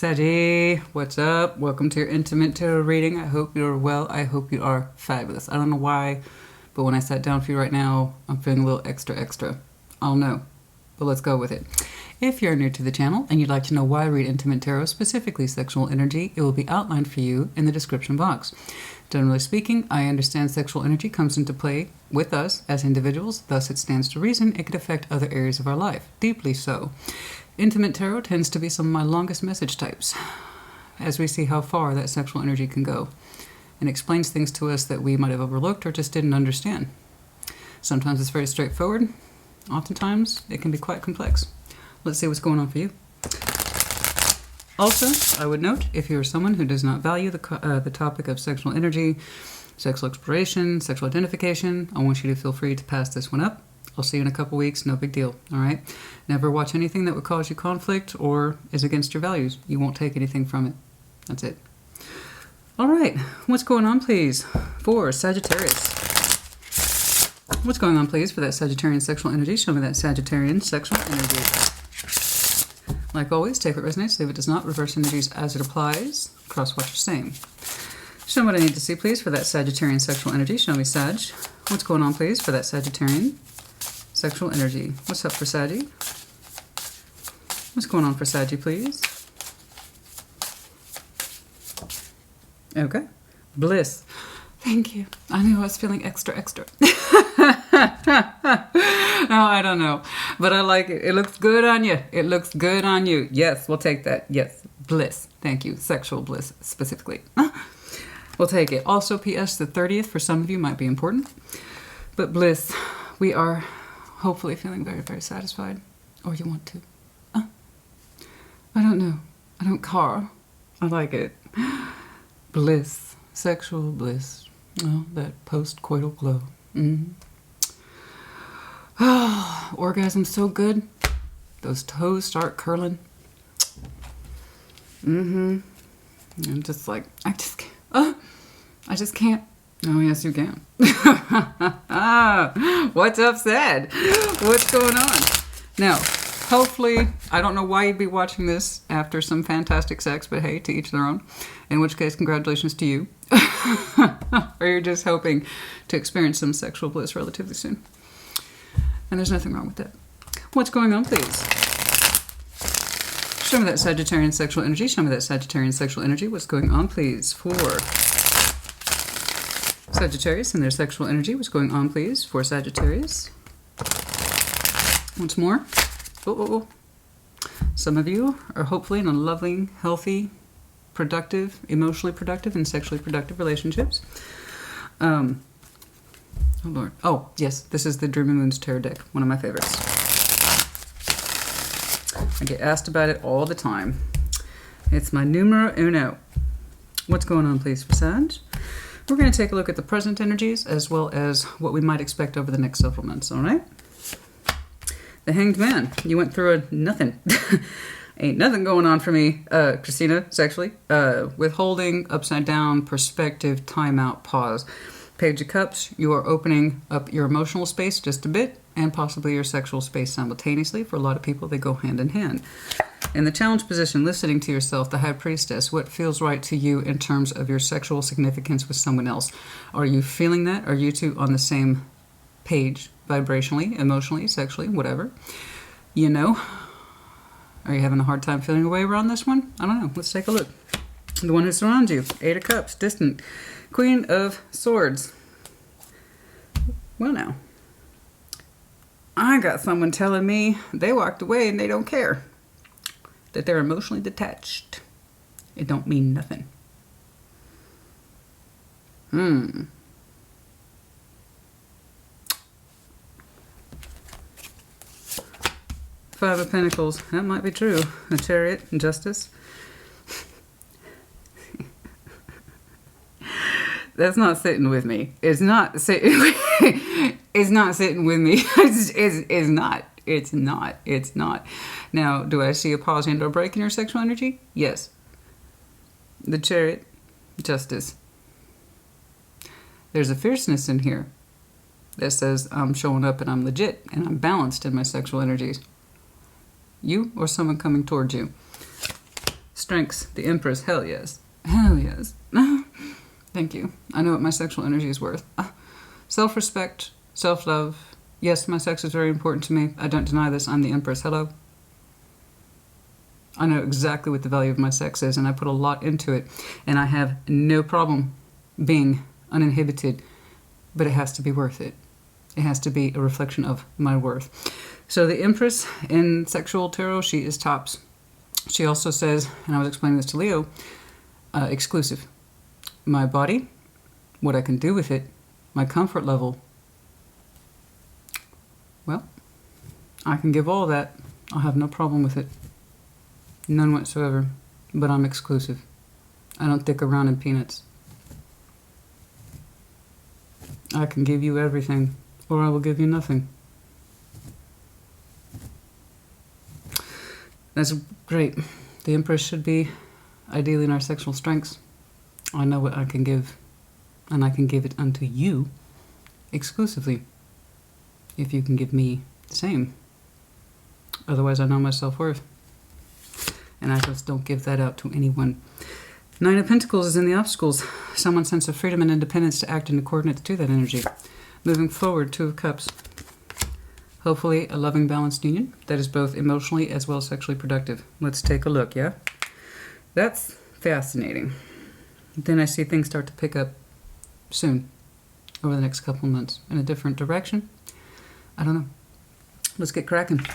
Saggy, what's up? Welcome to your intimate tarot reading. I hope you're well. I hope you are fabulous. I don't know why, but when I sat down for you right now, I'm feeling a little extra. I don't know, but let's go with it. If you're new to the channel and you'd like to know why I read intimate tarot, specifically sexual energy, it will be outlined for you in the description box. Generally speaking, I understand sexual energy comes into play with us as individuals, thus it stands to reason it could affect other areas of our life, deeply so. Intimate tarot tends to be some of my longest message types, as we see how far that sexual energy can go, and explains things to us that we might have overlooked or just didn't understand. Sometimes it's very straightforward. Oftentimes, it can be quite complex. Let's see what's going on for you. Also, I would note, if you're someone who does not value the topic of sexual energy, sexual exploration, sexual identification, I want you to feel free to pass this one up. I'll see you in a couple weeks, no big deal, all right? Never watch anything that would cause you conflict or is against your values. You won't take anything from it. That's it. All right, what's going on, please, for Sagittarius? What's going on, please, for that Sagittarian sexual energy? Show me that Sagittarian sexual energy. Like always, take what resonates, leave it does not, reverse energies as it applies, cross watch the same. Show me what I need to see, please, for that Sagittarian sexual energy. Show me, Sag. What's going on, please, for that Sagittarian sexual energy? What's up for Saggy? What's going on for Saggy, please? Okay. Bliss. Thank you. I knew I was feeling extra. No, I don't know. But I like it. It looks good on you. It looks good on you. Yes, we'll take that. Yes. Bliss. Thank you. Sexual bliss, specifically. We'll take it. Also, P.S. the 30th for some of you might be important. But bliss. We are hopefully feeling very satisfied. Or you want to. I don't know. I don't care. I like it. Bliss. Sexual bliss. Oh, that post-coital glow. Oh, orgasm's so good. Those toes start curling. I'm just like, I just can't. I just can't. Oh, yes, you can. What's upset? What's going on? Now, hopefully, I don't know why you'd be watching this after some fantastic sex, but hey, to each their own. In which case, congratulations to you. Or you're just hoping to experience some sexual bliss relatively soon. And there's nothing wrong with that. What's going on, please? Show me that Sagittarian sexual energy. Show me that Sagittarian sexual energy. What's going on, please, for Sagittarius and their sexual energy? What's going on, please, for Sagittarius? Once more. Some of you are hopefully in a loving, healthy, productive, emotionally productive, and sexually productive relationships. Oh, Lord. Oh, yes, this is the Dreamy Moons Tarot deck, one of my favorites. I get asked about it all the time. It's my numero uno. What's going on, please, for Sag? We're going to take a look at the present energies as well as what we might expect over the next several months, all right? The Hanged Man. You went through a nothing. Ain't nothing going on for me, Christina, sexually. Withholding, upside down, perspective, timeout, pause. Page of Cups, you are opening up your emotional space just a bit and possibly your sexual space simultaneously. For a lot of people, they go hand in hand. In the challenge position, listening to yourself, the High Priestess, what feels right to you in terms of your sexual significance with someone else? Are you feeling that? Are you two on the same page, vibrationally, emotionally, sexually, whatever? You know? Are you having a hard time feeling your way around this one? I don't know. Let's take a look. The one who surrounds you. 8 of Cups, distant. Queen of Swords. Well, now, I got someone telling me they walked away and they don't care. That they're emotionally detached. It don't mean nothing. 5 of Pentacles. That might be true. The Chariot, Justice. That's not sitting with me. It's not sitting with me. It's not sitting with me. It's not. It's not. It's not. Now, do I see a pause and or break in your sexual energy? Yes. The Chariot, Justice. There's a fierceness in here that says I'm showing up and I'm legit and I'm balanced in my sexual energies. You or someone coming towards you. Strengths, the Empress, hell yes. Hell yes. Thank you. I know what my sexual energy is worth. Self-respect, self-love. Yes, my sex is very important to me. I don't deny this. I'm the Empress. Hello. I know exactly what the value of my sex is, and I put a lot into it. And I have no problem being uninhibited, but it has to be worth it. It has to be a reflection of my worth. So the Empress in sexual tarot, she is tops. She also says, and I was explaining this to Leo, exclusive. My body, what I can do with it, my comfort level, well, I can give all that. I'll have no problem with it. None whatsoever. But I'm exclusive. I don't dick around in peanuts. I can give you everything, or I will give you nothing. That's great. The Empress should be ideally in our sexual strengths. I know what I can give, and I can give it unto you exclusively, if you can give me the same. Otherwise, I know my self-worth, and I just don't give that out to anyone. Nine of Pentacles is in the obstacles. Someone's sense of freedom and independence to act in coordinates to that energy. Moving forward, Two of Cups. Hopefully a loving, balanced union that is both emotionally as well as sexually productive. Let's take a look, yeah? That's fascinating. Then I see things start to pick up soon, over the next couple of months, in a different direction. I don't know. Let's get cracking.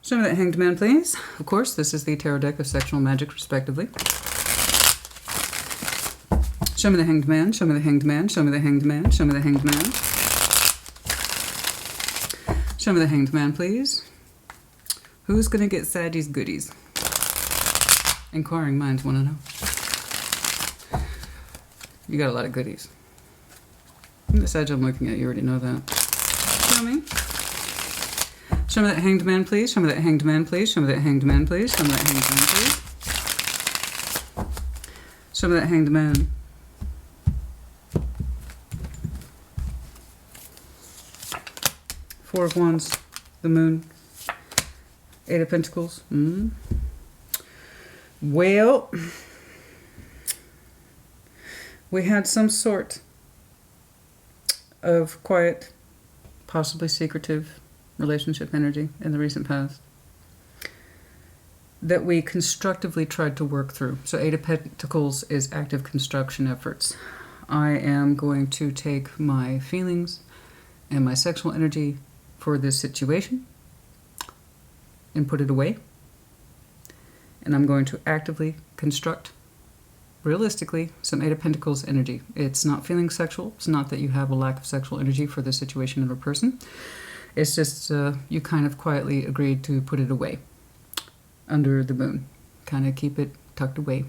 Show me that Hanged Man, please. Of course, this is the tarot deck of sexual magic, respectively. Show me the Hanged Man, show me the Hanged Man, show me the Hanged Man, show me the Hanged Man. Show me the Hanged Man, please. Who's going to get Sagi's goodies? Inquiring minds want to know. You got a lot of goodies. The Sag I'm looking at, you already know that. Show me. Show me that Hanged Man, please. Show me that Hanged Man, please. Show me that Hanged Man, please. Show me that Hanged Man, please. Show me that Hanged Man. Four of Wands, the Moon, Eight of Pentacles. Well, we had some sort of quiet, possibly secretive relationship energy in the recent past that we constructively tried to work through. So Eight of Pentacles is active construction efforts. I am going to take my feelings and my sexual energy for this situation and put it away. And I'm going to actively construct, realistically, some Eight of Pentacles energy. It's not feeling sexual. It's not that you have a lack of sexual energy for the situation of a person. It's just you kind of quietly agreed to put it away under the moon. Kind of keep it tucked away.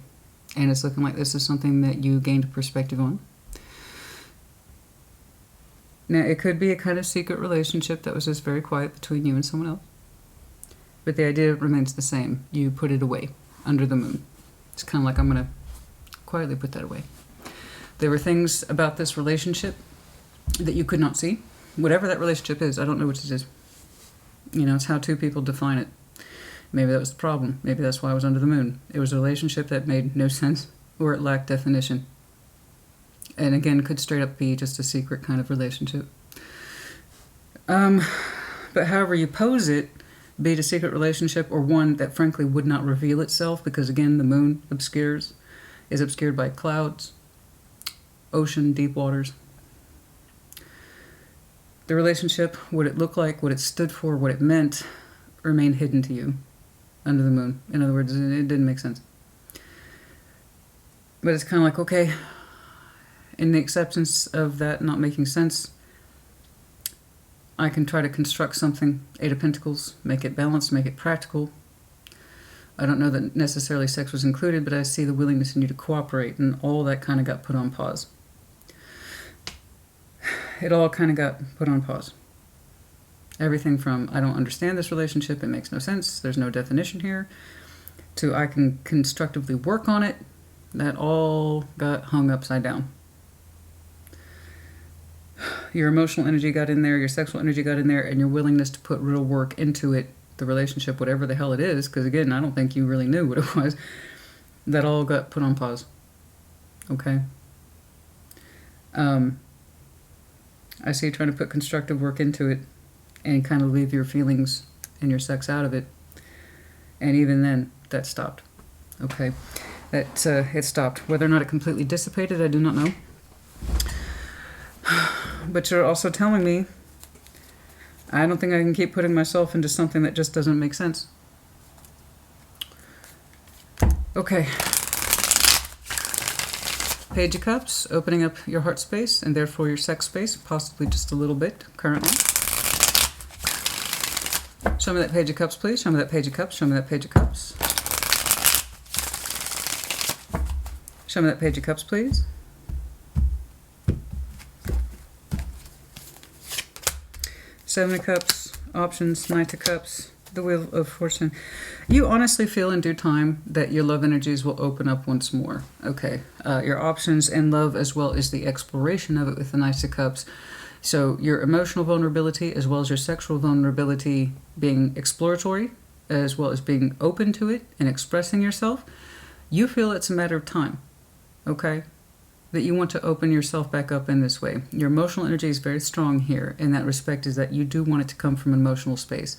And it's looking like this is something that you gained perspective on. Now, it could be a kind of secret relationship that was just very quiet between you and someone else. But the idea remains the same. You put it away under the moon. It's kind of like I'm going to quietly put that away. There were things about this relationship that you could not see. Whatever that relationship is, I don't know what it is. You know, it's how two people define it. Maybe that was the problem. Maybe that's why I was under the moon. It was a relationship that made no sense or it lacked definition. And again, could straight up be just a secret kind of relationship. But however you pose it, be it a secret relationship or one that frankly would not reveal itself because again, the moon is obscured by clouds, ocean, deep waters. The relationship, what it looked like, what it stood for, what it meant, remained hidden to you under the moon. In other words, it didn't make sense. But it's kind of like, okay, in the acceptance of that not making sense, I can try to construct something, Eight of Pentacles, make it balanced, make it practical. I don't know that necessarily sex was included, but I see the willingness in you to cooperate, and all that kind of got put on pause. It all kind of got put on pause. Everything from, I don't understand this relationship, it makes no sense, there's no definition here, to I can constructively work on it, that all got hung upside down. Your emotional energy got in there, your sexual energy got in there, and your willingness to put real work into it, the relationship, whatever the hell it is, because again, I don't think you really knew what it was, that all got put on pause. Okay? I see you trying to put constructive work into it and kind of leave your feelings and your sex out of it. And even then, that stopped. Okay? It stopped. Whether or not it completely dissipated, I do not know. But you're also telling me I don't think I can keep putting myself into something that just doesn't make sense. Okay. Page of Cups, opening up your heart space and therefore your sex space, possibly just a little bit currently. Show me that Page of Cups, please. Show me that Page of Cups. Show me that Page of Cups. Show me that Page of Cups, please. Seven of Cups, options, Knight of Cups, the Wheel of Fortune. You honestly feel in due time that your love energies will open up once more. Okay, your options and love, as well as the exploration of it with the Knight of Cups. So your emotional vulnerability as well as your sexual vulnerability being exploratory, as well as being open to it and expressing yourself, you feel it's a matter of time. Okay? That you want to open yourself back up in this way. Your emotional energy is very strong here in that respect, is that you do want it to come from an emotional space,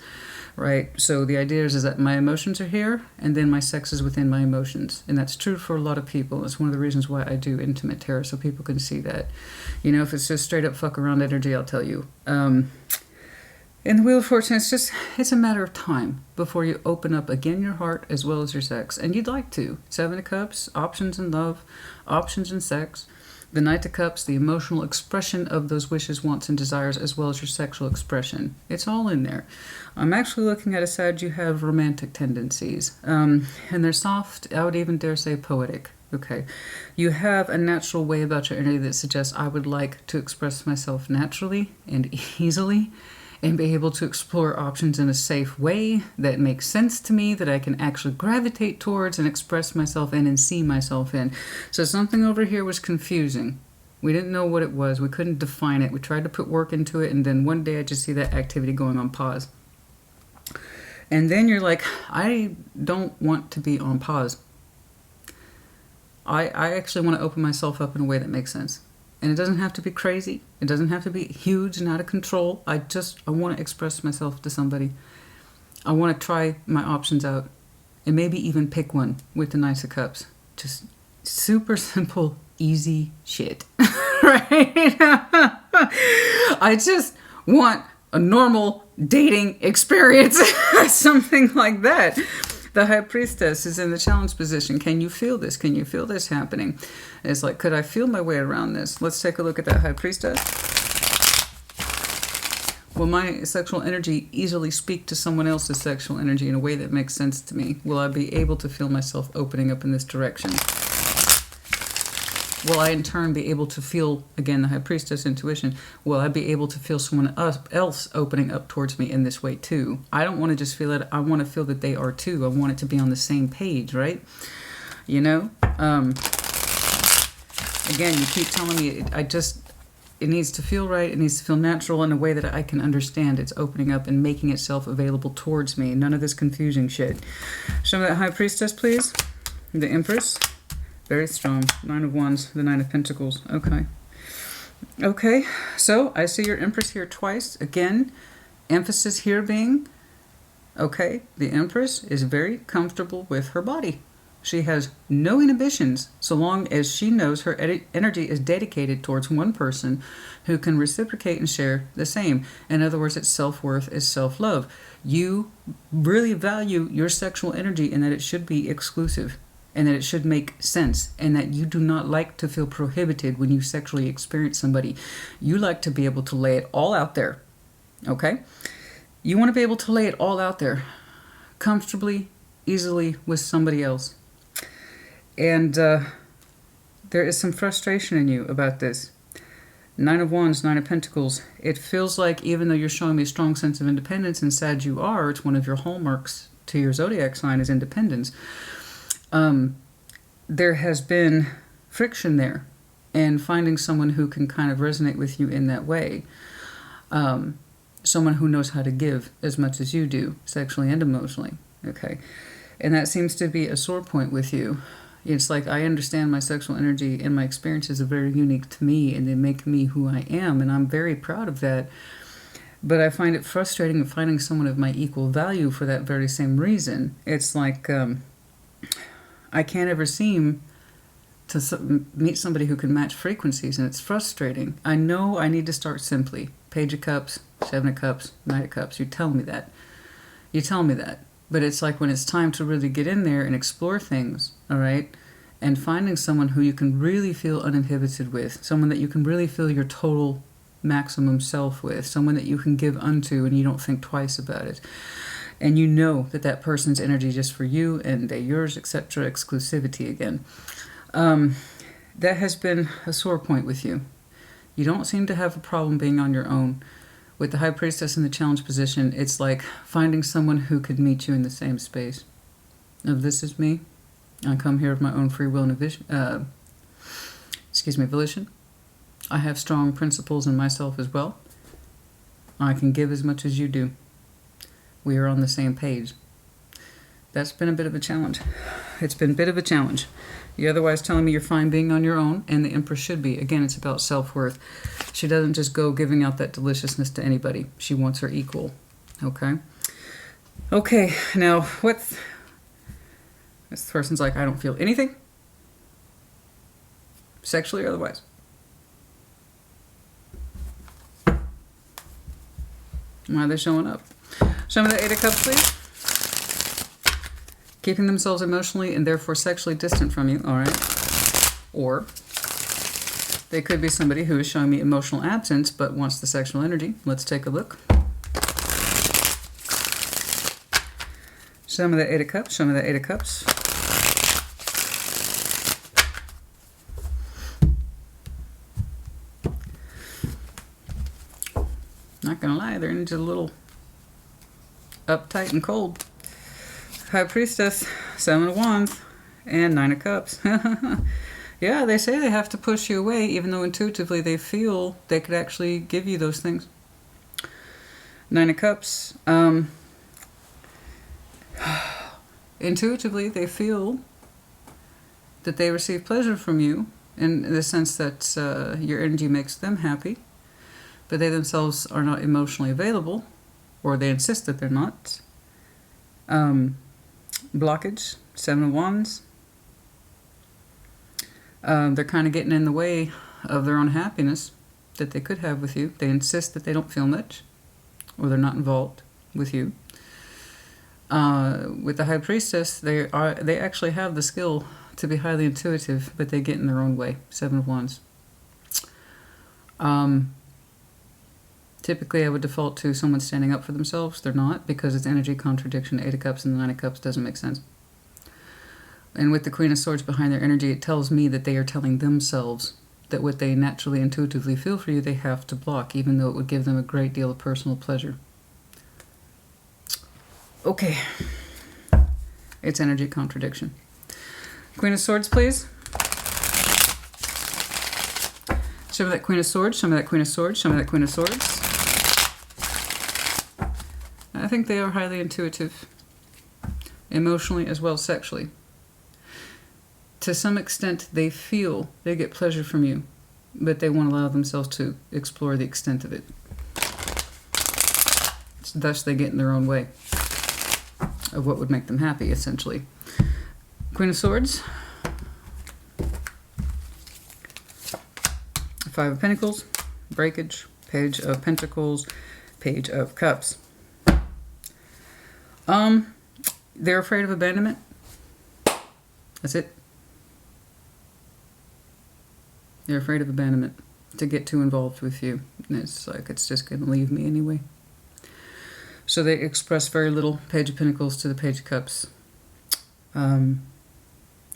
right? So the idea is that my emotions are here and then my sex is within my emotions. And that's true for a lot of people. It's one of the reasons why I do intimate tarot, so people can see that. You know, if it's just straight up fuck around energy, I'll tell you. In the Wheel of Fortune, it's a matter of time before you open up again your heart as well as your sex. And you'd like to. Seven of Cups, options in love, options in sex. The Knight of Cups, the emotional expression of those wishes, wants, and desires, as well as your sexual expression. It's all in there. I'm actually looking at a side you have romantic tendencies. And they're soft, I would even dare say poetic. Okay. You have a natural way about your energy that suggests I would like to express myself naturally and easily, and be able to explore options in a safe way that makes sense to me, that I can actually gravitate towards and express myself in and see myself in. So something over here was confusing. We didn't know what it was. We couldn't define it. We tried to put work into it, and then one day I just see that activity going on pause. And then you're like, I don't want to be on pause. I actually want to open myself up in a way that makes sense. And it doesn't have to be crazy. It doesn't have to be huge and out of control. I want to express myself to somebody. I want to try my options out. And maybe even pick one with the Knight of Cups. Just super simple, easy shit. Right? I just want a normal dating experience. Something like that. The High Priestess is in the challenge position. Can you feel this? Can you feel this happening? It's like, could I feel my way around this? Let's take a look at that High Priestess. Will my sexual energy easily speak to someone else's sexual energy in a way that makes sense to me? Will I be able to feel myself opening up in this direction? Will I in turn be able to feel, again, the High Priestess intuition, will I be able to feel someone else opening up towards me in this way too? I don't want to just feel it, I want to feel that they are too. I want it to be on the same page, right? You know? Again, you keep telling me, it needs to feel right, it needs to feel natural in a way that I can understand. It's opening up and making itself available towards me. None of this confusing shit. Show me that High Priestess, please. The Empress. Very strong. Nine of Wands, the Nine of Pentacles. Okay. Okay, so I see your Empress here twice. Again, emphasis here being, okay, the Empress is very comfortable with her body. She has no inhibitions so long as she knows her energy is dedicated towards one person who can reciprocate and share the same. In other words, it's self-worth, it's self-love. You really value your sexual energy in that it should be exclusive. And that it should make sense, and that you do not like to feel prohibited when you sexually experience somebody. You like to be able to lay it all out there, okay? You want to be able to lay it all out there, comfortably, easily with somebody else. And there is some frustration in you about this. Nine of Wands, Nine of Pentacles. It feels like even though you're showing me a strong sense of independence, and sad you are, it's one of your hallmarks to your zodiac sign is independence. There has been friction there, and finding someone who can kind of resonate with you in that way. someone who knows how to give as much as you do, sexually and emotionally. Okay. And that seems to be a sore point with you. It's like, I understand my sexual energy and my experiences are very unique to me, and they make me who I am, and I'm very proud of that. But I find it frustrating finding someone of my equal value for that very same reason. It's like, I can't ever seem to meet somebody who can match frequencies, and it's frustrating. I know I need to start simply. Page of Cups, Seven of Cups, Knight of Cups. You tell me that. You tell me that. But it's like when it's time to really get in there and explore things, all right, and finding someone who you can really feel uninhibited with, someone that you can really feel your total maximum self with, someone that you can give unto and you don't think twice about it. And you know that that person's energy is just for you and they're yours, etc., exclusivity again. That has been a sore point with you. You don't seem to have a problem being on your own. With the High Priestess in the challenge position, it's like finding someone who could meet you in the same space. Of this is me. I come here of my own free will and volition. I have strong principles in myself as well. I can give as much as you do. We are on the same page. That's been a bit of a challenge. It's been a bit of a challenge. You're otherwise telling me you're fine being on your own, and the Empress should be. Again, it's about self-worth. She doesn't just go giving out that deliciousness to anybody. She wants her equal. Okay? Okay, now this person's like, I don't feel anything. Sexually or otherwise. Why are they showing up? Show me the Eight of Cups, please. Keeping themselves emotionally and therefore sexually distant from you, all right? Or they could be somebody who is showing me emotional absence but wants the sexual energy. Let's take a look. Show me the Eight of Cups. Show me the Eight of Cups. Not gonna lie, their energy is a little uptight and cold. High Priestess, Seven of Wands, and Nine of Cups. Yeah, they say they have to push you away, even though intuitively they feel they could actually give you those things. Nine of Cups. Intuitively, they feel that they receive pleasure from you in the sense that your energy makes them happy, but they themselves are not emotionally available, or they insist that they're not. Blockage, Seven of Wands. They're kind of getting in the way of their own happiness that they could have with you. They insist that they don't feel much, or they're not involved with you. With the High Priestess, they actually have the skill to be highly intuitive, but they get in their own way. Seven of Wands. Typically, I would default to someone standing up for themselves. They're not, because it's energy contradiction. Eight of Cups and the Nine of Cups doesn't make sense. And with the Queen of Swords behind their energy, it tells me that they are telling themselves that what they naturally, intuitively feel for you, they have to block, even though it would give them a great deal of personal pleasure. Okay. It's energy contradiction. Queen of Swords, please. Show me that Queen of Swords. Show me that Queen of Swords. Show me that Queen of Swords. I think they are highly intuitive, emotionally as well as sexually. To some extent, they feel they get pleasure from you, but they won't allow themselves to explore the extent of it. Thus, they get in their own way of what would make them happy, essentially. Queen of Swords. Five of Pentacles, breakage, Page of Pentacles, Page of Cups. They're afraid of abandonment. That's it. They're afraid of abandonment, to get too involved with you. And it's like, it's just going to leave me anyway. So they express very little. Page of Pentacles to the Page of Cups.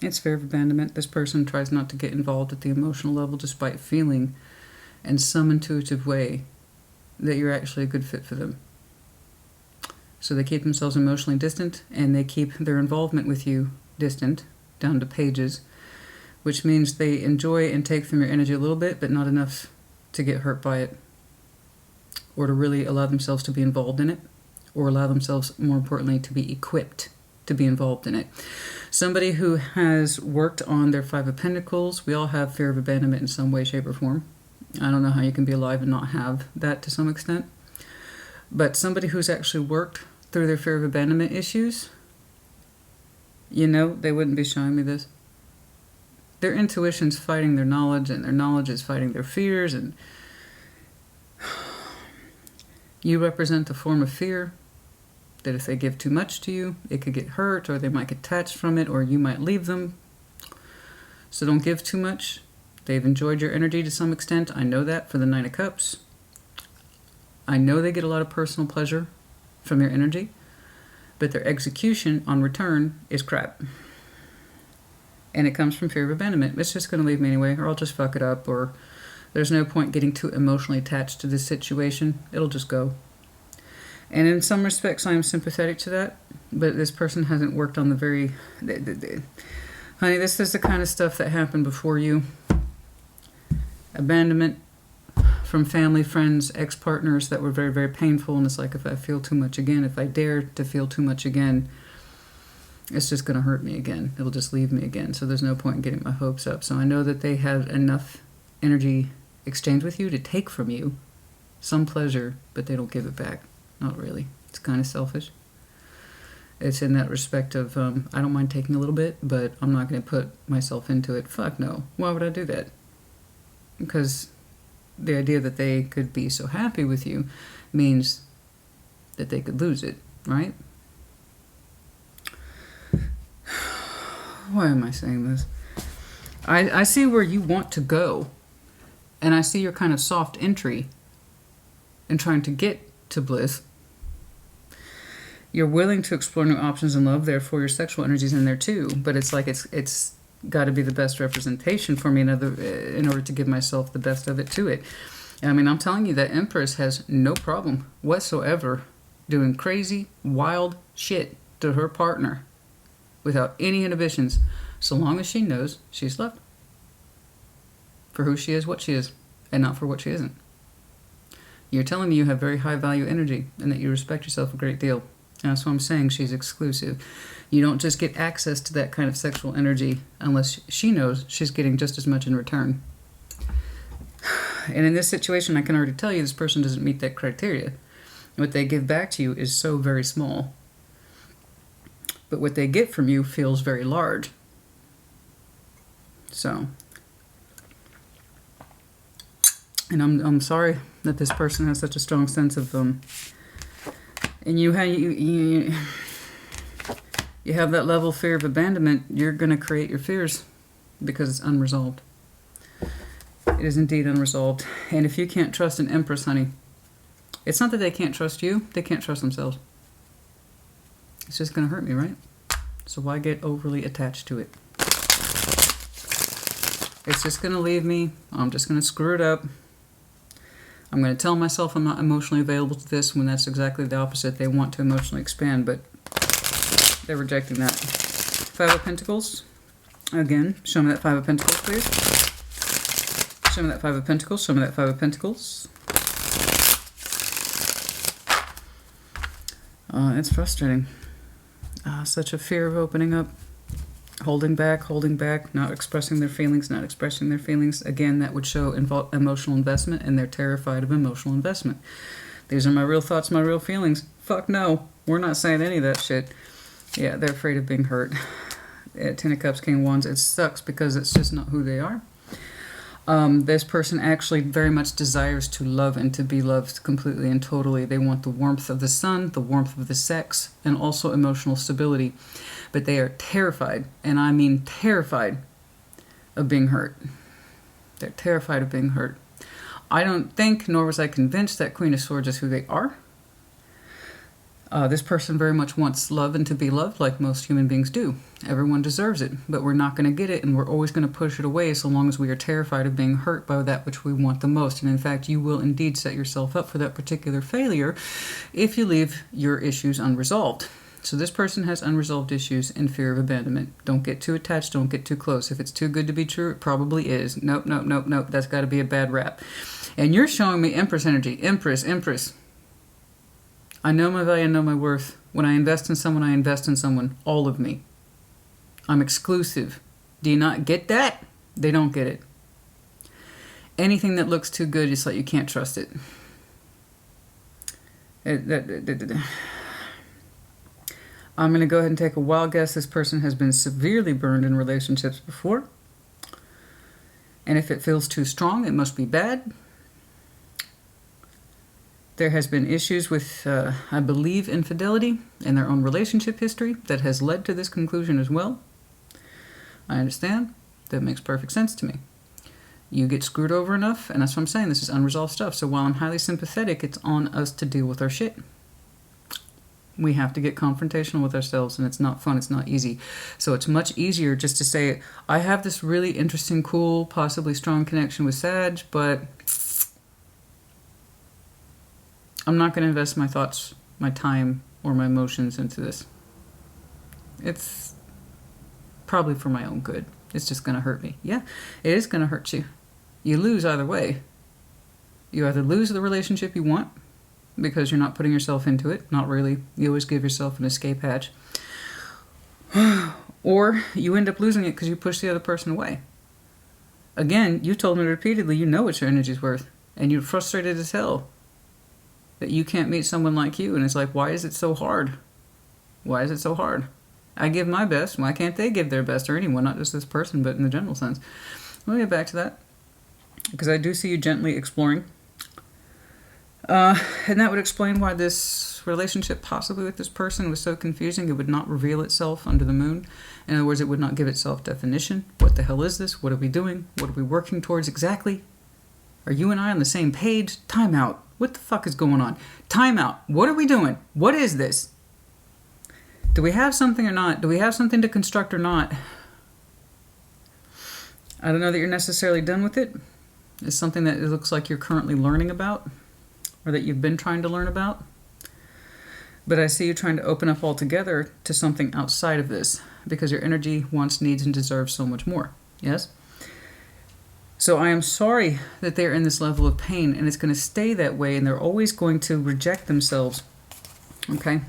It's fear of abandonment. This person tries not to get involved at the emotional level despite feeling in some intuitive way that you're actually a good fit for them. So they keep themselves emotionally distant, and they keep their involvement with you distant, down to pages, which means they enjoy and take from your energy a little bit, but not enough to get hurt by it. or to really allow themselves to be involved in it, or allow themselves, more importantly, to be equipped to be involved in it. Somebody who has worked on their Five of Pentacles, we all have fear of abandonment in some way, shape, or form. I don't know how you can be alive and not have that to some extent. But somebody who's actually worked through their fear of abandonment issues, you know, they wouldn't be showing me this. Their intuition's fighting their knowledge, and their knowledge is fighting their fears, and you represent a form of fear that if they give too much to you, it could get hurt, or they might get attached from it, or you might leave them. So don't give too much. They've enjoyed your energy to some extent. I know that for the Nine of Cups. I know they get a lot of personal pleasure from your energy, but their execution on return is crap. And it comes from fear of abandonment. It's just going to leave me anyway, or I'll just fuck it up, or there's no point getting too emotionally attached to this situation. It'll just go. And in some respects, I am sympathetic to that, but this person hasn't worked on the very... Honey, this is the kind of stuff that happened before you. Abandonment from family, friends, ex-partners that were very, very painful, and it's like, if I feel too much again, if I dare to feel too much again, it's just going to hurt me again. It'll just leave me again. So there's no point in getting my hopes up. So I know that they have enough energy exchange with you to take from you some pleasure, but they don't give it back. Not really. It's kind of selfish. It's in that respect of, I don't mind taking a little bit, but I'm not going to put myself into it. Fuck no. Why would I do that? Because the idea that they could be so happy with you means that they could lose it, right? Why am I saying this? I see where you want to go, and I see your kind of soft entry in trying to get to bliss. You're willing to explore new options in love, therefore your sexual energy's in there too, but it's like it's got to be the best representation for me in order to give myself the best of it to it. I mean, I'm telling you that Empress has no problem whatsoever doing crazy, wild shit to her partner without any inhibitions, so long as she knows she's loved for who she is, what she is, and not for what she isn't. You're telling me you have very high value energy and that you respect yourself a great deal. And that's what I'm saying. She's exclusive. You don't just get access to that kind of sexual energy unless she knows she's getting just as much in return. And in this situation, I can already tell you this person doesn't meet that criteria. What they give back to you is so very small. But what they get from you feels very large. So, and I'm sorry that this person has such a strong sense of and you have that level of fear of abandonment. You're going to create your fears because it's unresolved. It is indeed unresolved. And if you can't trust an Empress, honey, it's not that they can't trust you. They can't trust themselves. It's just going to hurt me, right? So why get overly attached to it? It's just going to leave me. I'm just going to screw it up. I'm going to tell myself I'm not emotionally available to this when that's exactly the opposite. They want to emotionally expand, but they're rejecting that. Five of Pentacles. Again, show me that Five of Pentacles, please. Show me that Five of Pentacles. Show me that Five of Pentacles. It's frustrating. Such a fear of opening up. Holding back, not expressing their feelings, not expressing their feelings. Again, that would show emotional investment, and they're terrified of emotional investment. These are my real thoughts, my real feelings. Fuck no. We're not saying any of that shit. Yeah, they're afraid of being hurt. Ten of Cups, King of Wands. It sucks because it's just not who they are. This person actually very much desires to love and to be loved completely and totally. They want the warmth of the sun, the warmth of the sex, and also emotional stability. But they are terrified, and I mean terrified, of being hurt. They're terrified of being hurt. I don't think, nor was I convinced, that Queen of Swords is who they are. This person very much wants love and to be loved like most human beings do. Everyone deserves it, but we're not going to get it, and we're always going to push it away so long as we are terrified of being hurt by that which we want the most. And in fact, you will indeed set yourself up for that particular failure if you leave your issues unresolved. So this person has unresolved issues and fear of abandonment. Don't get too attached. Don't get too close. If it's too good to be true, it probably is. Nope, nope, nope, nope. That's got to be a bad rap. And you're showing me Empress energy. Empress, Empress. I know my value, I know my worth. When I invest in someone, I invest in someone. All of me. I'm exclusive. Do you not get that? They don't get it. Anything that looks too good, it's like you can't trust it. I'm going to go ahead and take a wild guess. This person has been severely burned in relationships before. And if it feels too strong, it must be bad. There has been issues with, I believe, infidelity in their own relationship history that has led to this conclusion as well. I understand. That makes perfect sense to me. You get screwed over enough, and that's what I'm saying. This is unresolved stuff. So while I'm highly sympathetic, it's on us to deal with our shit. We have to get confrontational with ourselves, and it's not fun. It's not easy. So it's much easier just to say, I have this really interesting, cool, possibly strong connection with Sag, but I'm not going to invest my thoughts, my time, or my emotions into this. It's probably for my own good. It's just going to hurt me. Yeah, it is going to hurt you. You lose either way. You either lose the relationship you want because you're not putting yourself into it. Not really. You always give yourself an escape hatch. Or you end up losing it because you push the other person away. Again, you told me repeatedly you know what your energy's worth. And you're frustrated as hell that you can't meet someone like you. And it's like, why is it so hard? Why is it so hard? I give my best. Why can't they give their best, or anyone, not just this person, but in the general sense? We'll get back to that, because I do see you gently exploring. And that would explain why this relationship, possibly with this person, was so confusing. It would not reveal itself under the moon. In other words, it would not give itself definition. What the hell is this? What are we doing? What are we working towards exactly? Are you and I on the same page? Time out. What the fuck is going on? Time out. What are we doing? What is this? Do we have something or not? Do we have something to construct or not? I don't know that you're necessarily done with it. It's something that it looks like you're currently learning about, or that you've been trying to learn about. But I see you trying to open up altogether to something outside of this, because your energy wants, needs, and deserves so much more. Yes? So I am sorry that they're in this level of pain, and it's going to stay that way, and they're always going to reject themselves. Okay?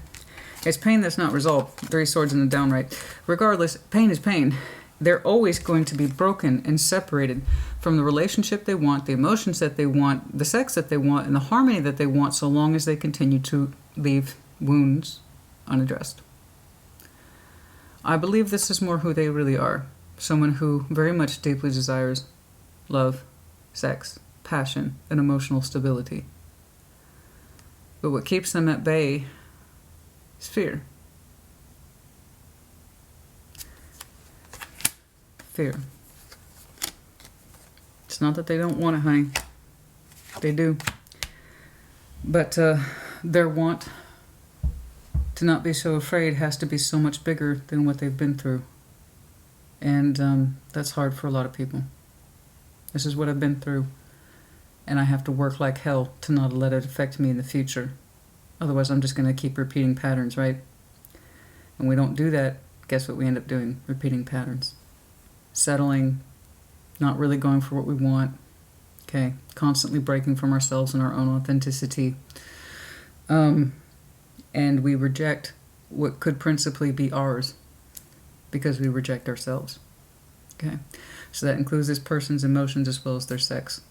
It's pain that's not resolved. 3 swords in the downright. Regardless, pain is pain. They're always going to be broken and separated from the relationship they want, the emotions that they want, the sex that they want, and the harmony that they want, so long as they continue to leave wounds unaddressed. I believe this is more who they really are. Someone who very much deeply desires love, sex, passion, and emotional stability. But what keeps them at bay is fear. Fear. It's not that they don't want it, honey. They do. But their want to not be so afraid has to be so much bigger than what they've been through. And that's hard for a lot of people. This is what I've been through. And I have to work like hell to not let it affect me in the future. Otherwise, I'm just going to keep repeating patterns, right? And we don't do that. Guess what we end up doing? Repeating patterns. Settling. Not really going for what we want. Okay? Constantly breaking from ourselves and our own authenticity. And we reject what could principally be ours because we reject ourselves. Okay? So that includes this person's emotions as well as their sex.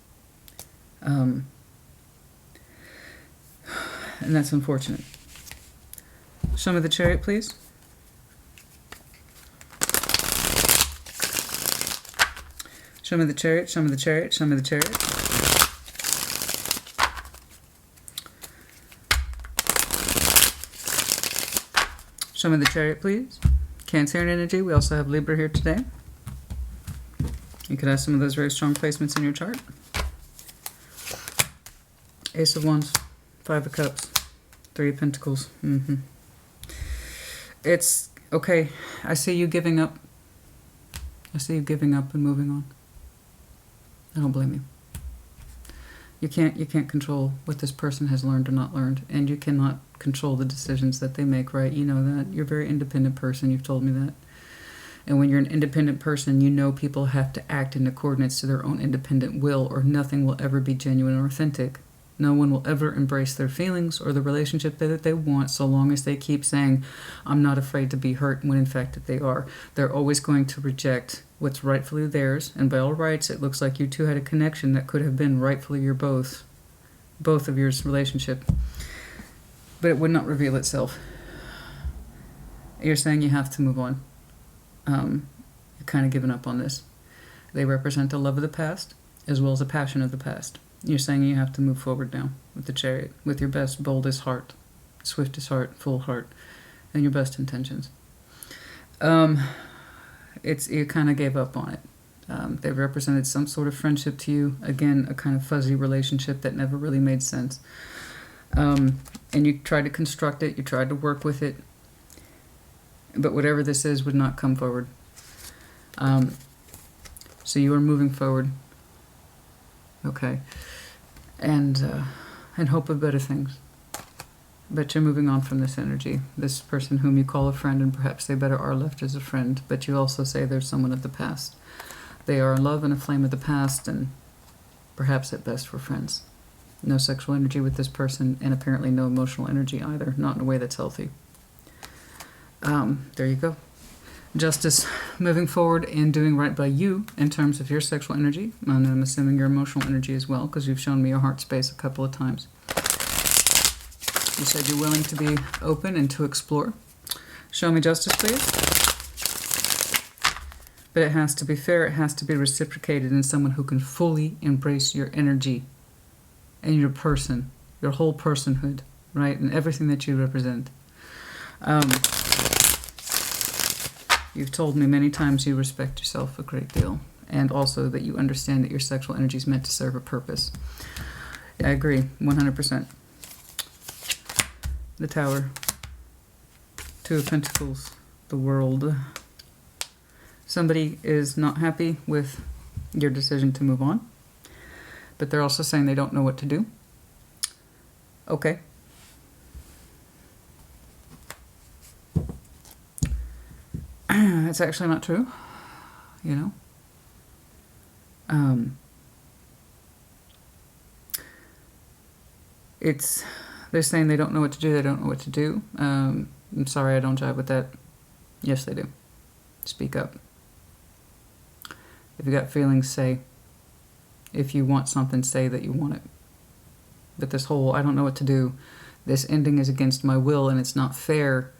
And that's unfortunate. Show me the Chariot, please. Show me the Chariot, show me the Chariot, show me the Chariot. Show me the Chariot, please. Cancerian energy. We also have Libra here today. You could have some of those very strong placements in your chart. Ace of Wands, 5 of Cups, 3 of Pentacles. It's okay. I see you giving up. I see you giving up and moving on. I don't blame you. You can't control what this person has learned or not learned, and you cannot control the decisions that they make, right? You know that. You're a very independent person. You've told me that. And when you're an independent person, you know people have to act in accordance to their own independent will, or nothing will ever be genuine or authentic. No one will ever embrace their feelings or the relationship that they want so long as they keep saying, I'm not afraid to be hurt, when in fact that they are. They're always going to reject what's rightfully theirs, and by all rights, it looks like you two had a connection that could have been rightfully your both of yours relationship. But it would not reveal itself. You're saying you have to move on. You're kind of giving up on this. They represent the love of the past as well as the passion of the past. You're saying you have to move forward now with the Chariot, with your best, boldest heart, swiftest heart, full heart, and your best intentions. You kind of gave up on it. They represented some sort of friendship to you. Again, a kind of fuzzy relationship that never really made sense. And you tried to construct it, you tried to work with it, but whatever this is would not come forward. So you are moving forward. Okay. And hope of better things. But you're moving on from this energy. This person whom you call a friend, and perhaps they better are left as a friend, but you also say there's someone of the past. They are in love and a flame of the past, and perhaps at best we're friends. No sexual energy with this person, and apparently no emotional energy either, not in a way that's healthy. There you go. Justice, moving forward and doing right by you in terms of your sexual energy, and I'm assuming your emotional energy as well, because you've shown me your heart space a couple of times. You said you're willing to be open and to explore. Show me justice, please. But it has to be fair, it has to be reciprocated in someone who can fully embrace your energy and your person, your whole personhood, right, and everything that you represent. You've told me many times you respect yourself a great deal, and also that you understand that your sexual energy is meant to serve a purpose. Yeah, I agree, 100%. The Tower, Two of Pentacles, the World. Somebody is not happy with your decision to move on, but they're also saying they don't know what to do. Okay. That's actually not true, you know. They're saying they don't know what to do, they don't know what to do. I'm sorry, I don't jive with that. Yes, they do. Speak up. If you got feelings, say. If you want something, say that you want it. But this whole, I don't know what to do, this ending is against my will and it's not fair,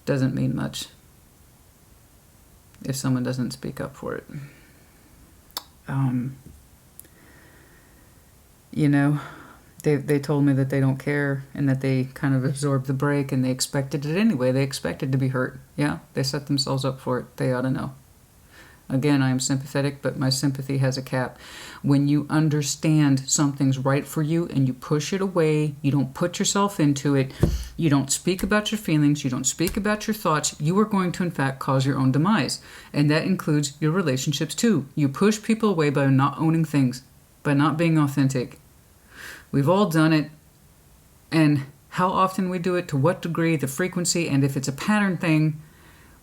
doesn't mean much if someone doesn't speak up for it. You know, they told me that they don't care and that they kind of absorbed the break and they expected it anyway. They expected to be hurt. Yeah, they set themselves up for it. They ought to know. Again, I am sympathetic, but my sympathy has a cap. When you understand something's right for you and you push it away, you don't put yourself into it, you don't speak about your feelings, you don't speak about your thoughts, you are going to, in fact, cause your own demise. And that includes your relationships, too. You push people away by not owning things, by not being authentic. We've all done it. And how often we do it, to what degree, the frequency, and if it's a pattern thing,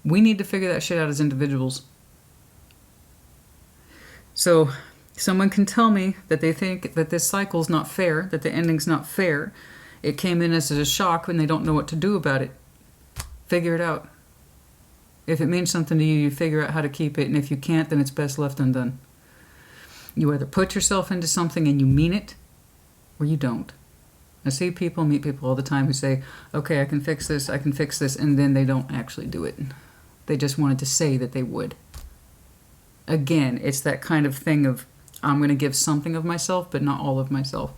we need to figure that shit out as individuals. So someone can tell me that they think that this cycle's not fair, that the ending's not fair. It came in as a shock and they don't know what to do about it. Figure it out. If it means something to you, you figure out how to keep it, and if you can't, then it's best left undone. You either put yourself into something and you mean it, or you don't. I see people, meet people all the time who say, okay, I can fix this, and then they don't actually do it. They just wanted to say that they would. Again, it's that kind of thing of, I'm going to give something of myself, but not all of myself.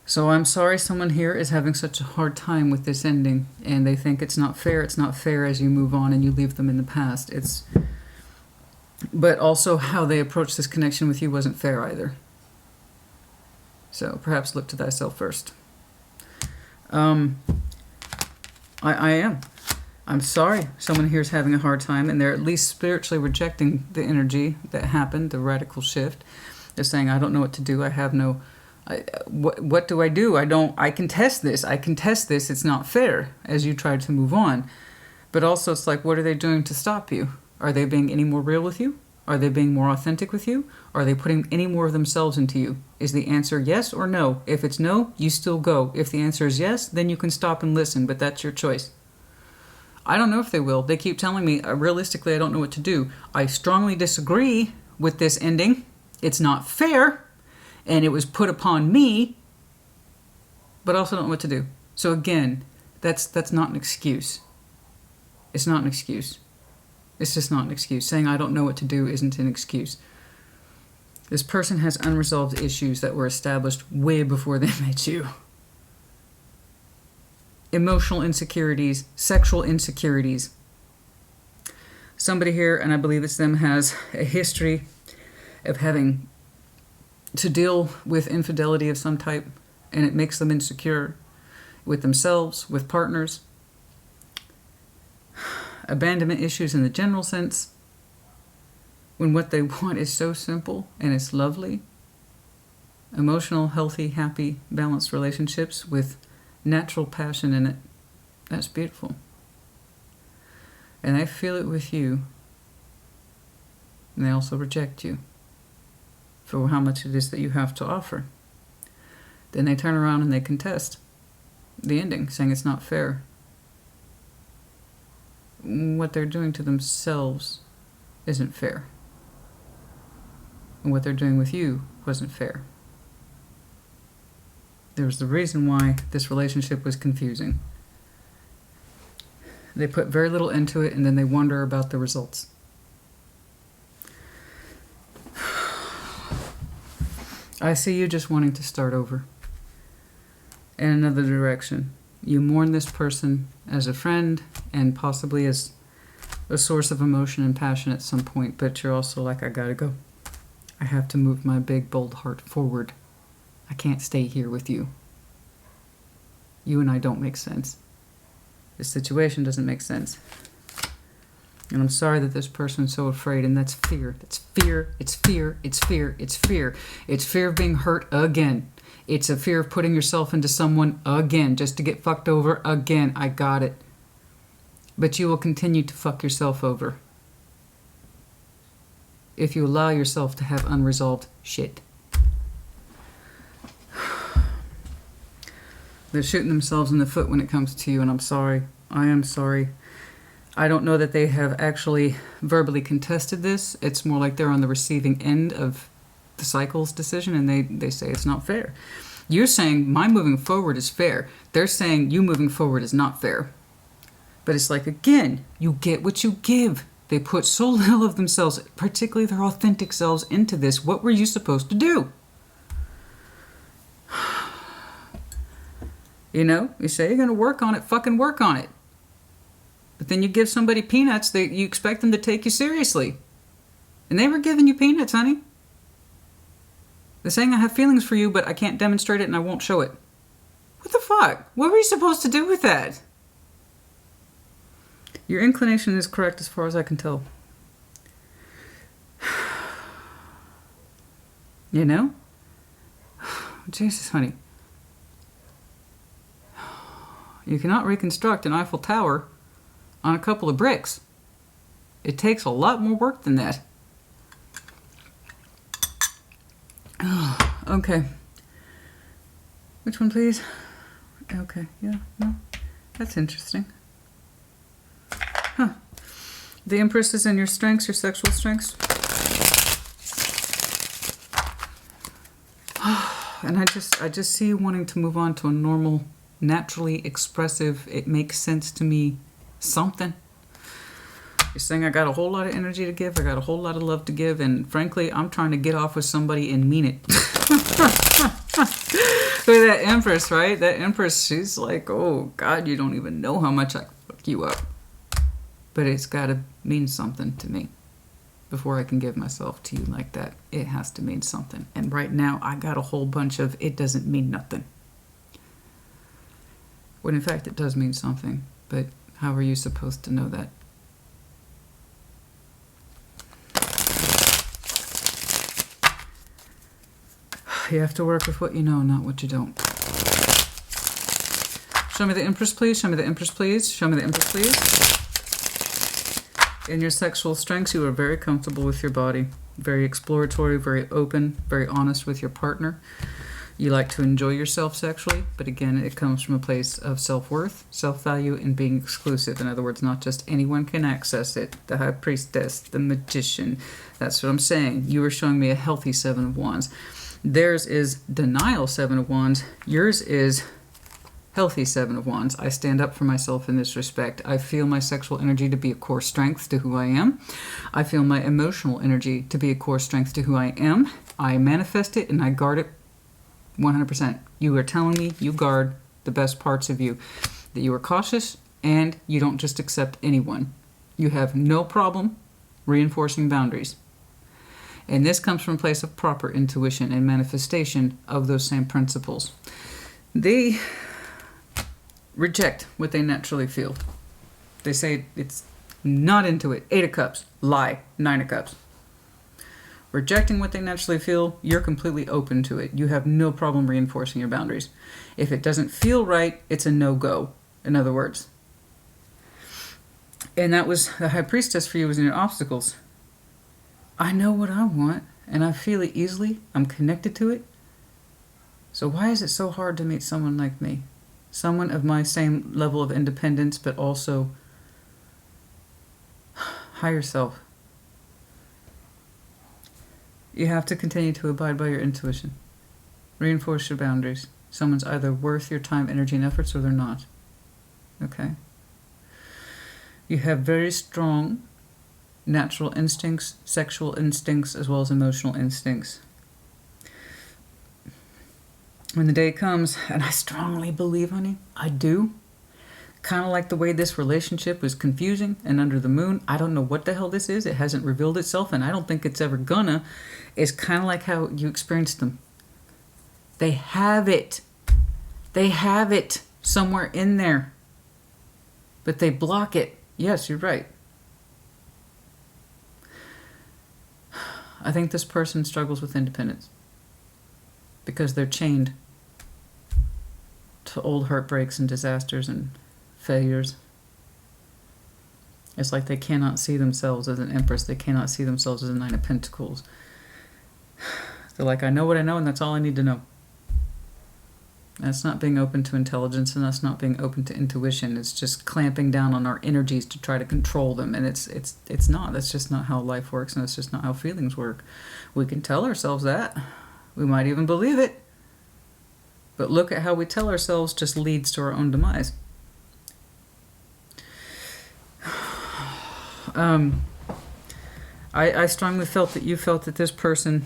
So I'm sorry someone here is having such a hard time with this ending, and they think it's not fair as you move on and you leave them in the past. But also how they approach this connection with you wasn't fair either. So perhaps look to thyself first. I am. I'm sorry someone here is having a hard time, and they're at least spiritually rejecting the energy that happened, the radical shift. They're saying, I don't know what to do. I have no What do? I contest this. It's not fair, as you try to move on. But also it's like, what are they doing to stop you? Are they being any more real with you? Are they being more authentic with you? Are they putting any more of themselves into you? Is the answer yes or no? If it's no, you still go. If the answer is yes, then you can stop and listen, but that's your choice. I don't know if they will. They keep telling me, realistically, I don't know what to do. I strongly disagree with this ending. It's not fair, and it was put upon me, but I also don't know what to do. So again, that's not an excuse. It's not an excuse. It's just not an excuse. Saying I don't know what to do isn't an excuse. This person has unresolved issues that were established way before they met you. Emotional insecurities, sexual insecurities. Somebody here, and I believe it's them, has a history of having to deal with infidelity of some type, and it makes them insecure with themselves, with partners. Abandonment issues in the general sense, when what they want is so simple and it's lovely. Emotional, healthy, happy, balanced relationships with natural passion in it. That's beautiful. And they feel it with you. And they also reject you for how much it is that you have to offer. Then they turn around and they contest the ending, saying it's not fair. What they're doing to themselves isn't fair. And what they're doing with you wasn't fair. There was the reason why this relationship was confusing. They put very little into it, and then they wonder about the results. I see you just wanting to start over in another direction. You mourn this person as a friend and possibly as a source of emotion and passion at some point, but you're also like, I gotta go. I have to move my big, bold heart forward. I can't stay here with you. You and I don't make sense. This situation doesn't make sense. And I'm sorry that this person's so afraid, and that's fear. It's fear, it's fear, it's fear, it's fear. It's fear of being hurt again. It's a fear of putting yourself into someone again, just to get fucked over again. I got it. But you will continue to fuck yourself over if you allow yourself to have unresolved shit. They're shooting themselves in the foot when it comes to you, and I'm sorry. I am sorry. I don't know that they have actually verbally contested this. It's more like they're on the receiving end of the cycle's decision, and they say it's not fair. You're saying my moving forward is fair. They're saying you moving forward is not fair. But it's like, again, you get what you give. They put so little of themselves, particularly their authentic selves, into this. What were you supposed to do? You know, you say you're going to work on it, fucking work on it. But then you give somebody peanuts, you expect them to take you seriously. And they were giving you peanuts, honey. They're saying I have feelings for you, but I can't demonstrate it and I won't show it. What the fuck? What were you supposed to do with that? Your inclination is correct as far as I can tell. You know? Jesus, honey. You cannot reconstruct an Eiffel Tower on a couple of bricks. It takes a lot more work than that. Okay. Which one, please? Okay, yeah, no. That's interesting. Huh. The Empress is in your strengths, your sexual strengths. And I just see you wanting to move on to a normal, naturally expressive, it makes sense to me something. You're saying I got a whole lot of energy to give, I got a whole lot of love to give, and frankly, I'm trying to get off with somebody and mean it. With that Empress, right? That Empress, she's like, oh God, you don't even know how much I fuck you up. But it's got to mean something to me. Before I can give myself to you like that, it has to mean something. And right now, I got a whole bunch of it doesn't mean nothing. When in fact, it does mean something. But how are you supposed to know that? You have to work with what you know, not what you don't. Show me the Empress, please. Show me the Empress, please. Show me the Empress, please. In your sexual strengths, you are very comfortable with your body. Very exploratory, very open, very honest with your partner. You like to enjoy yourself sexually, but again, it comes from a place of self-worth, self-value, and being exclusive. In other words, not just anyone can access it. The High Priestess, the Magician. That's what I'm saying. You are showing me a healthy Seven of Wands. Theirs is denial, Seven of Wands. Yours is healthy Seven of Wands. I stand up for myself in this respect. I feel my sexual energy to be a core strength to who I am. I feel my emotional energy to be a core strength to who I am. I manifest it and I guard it 100%. You are telling me you guard the best parts of you, that you are cautious and you don't just accept anyone. You have no problem reinforcing boundaries. And this comes from a place of proper intuition and manifestation of those same principles. They reject what they naturally feel. They say it's not into it. 8 of Cups, lie. 9 of Cups. Rejecting what they naturally feel, you're completely open to it. You have no problem reinforcing your boundaries. If it doesn't feel right, it's a no-go, in other words. And that was the High Priestess for you, was in your obstacles. I know what I want, and I feel it easily. I'm connected to it. So why is it so hard to meet someone like me? Someone of my same level of independence, but also higher self. You have to continue to abide by your intuition. Reinforce your boundaries. Someone's either worth your time, energy, and efforts, or they're not. Okay? You have very strong natural instincts, sexual instincts, as well as emotional instincts. When the day comes, and I strongly believe, honey, I do, kind of like the way this relationship was confusing and under the moon. I don't know what the hell this is. It hasn't revealed itself, and I don't think it's ever gonna. It's kind of like how you experienced them. They have it. They have it somewhere in there. But they block it. Yes, you're right. I think this person struggles with independence because they're chained to old heartbreaks and disasters and failures. It's like they cannot see themselves as an Empress. They cannot see themselves as a Nine of Pentacles. They're like, I know what I know, and that's all I need to know. That's not being open to intelligence, and that's not being open to intuition. It's just clamping down on our energies to try to control them, and it's not. That's just not how life works, and that's just not how feelings work. We can tell ourselves that. We might even believe it. But look at how we tell ourselves just leads to our own demise. I strongly felt that you felt that this person,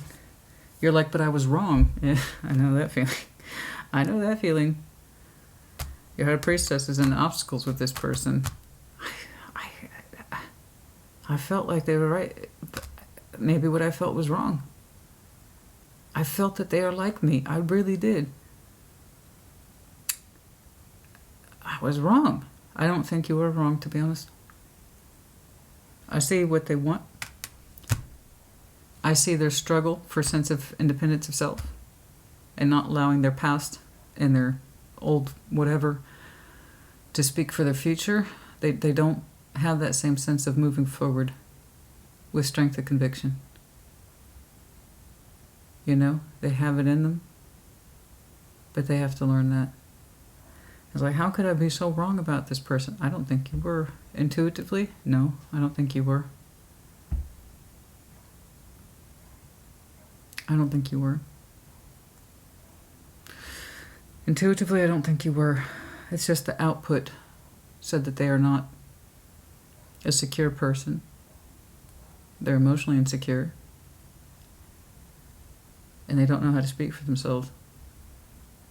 you're like, but I was wrong. Yeah, I know that feeling. I know that feeling. Your High Priestess is in obstacles with this person. I felt like they were right. But maybe what I felt was wrong. I felt that they are like me. I really did. I was wrong. I don't think you were wrong, to be honest. I see what they want. I see their struggle for a sense of independence of self and not allowing their past and their old whatever to speak for their future. They don't have that same sense of moving forward with strength of conviction. You know, they have it in them, but they have to learn that. It's like, how could I be so wrong about this person? I don't think you were. Intuitively? No, I don't think you were. I don't think you were. Intuitively, I don't think you were. It's just the output said that they are not a secure person. They're emotionally insecure. And they don't know how to speak for themselves.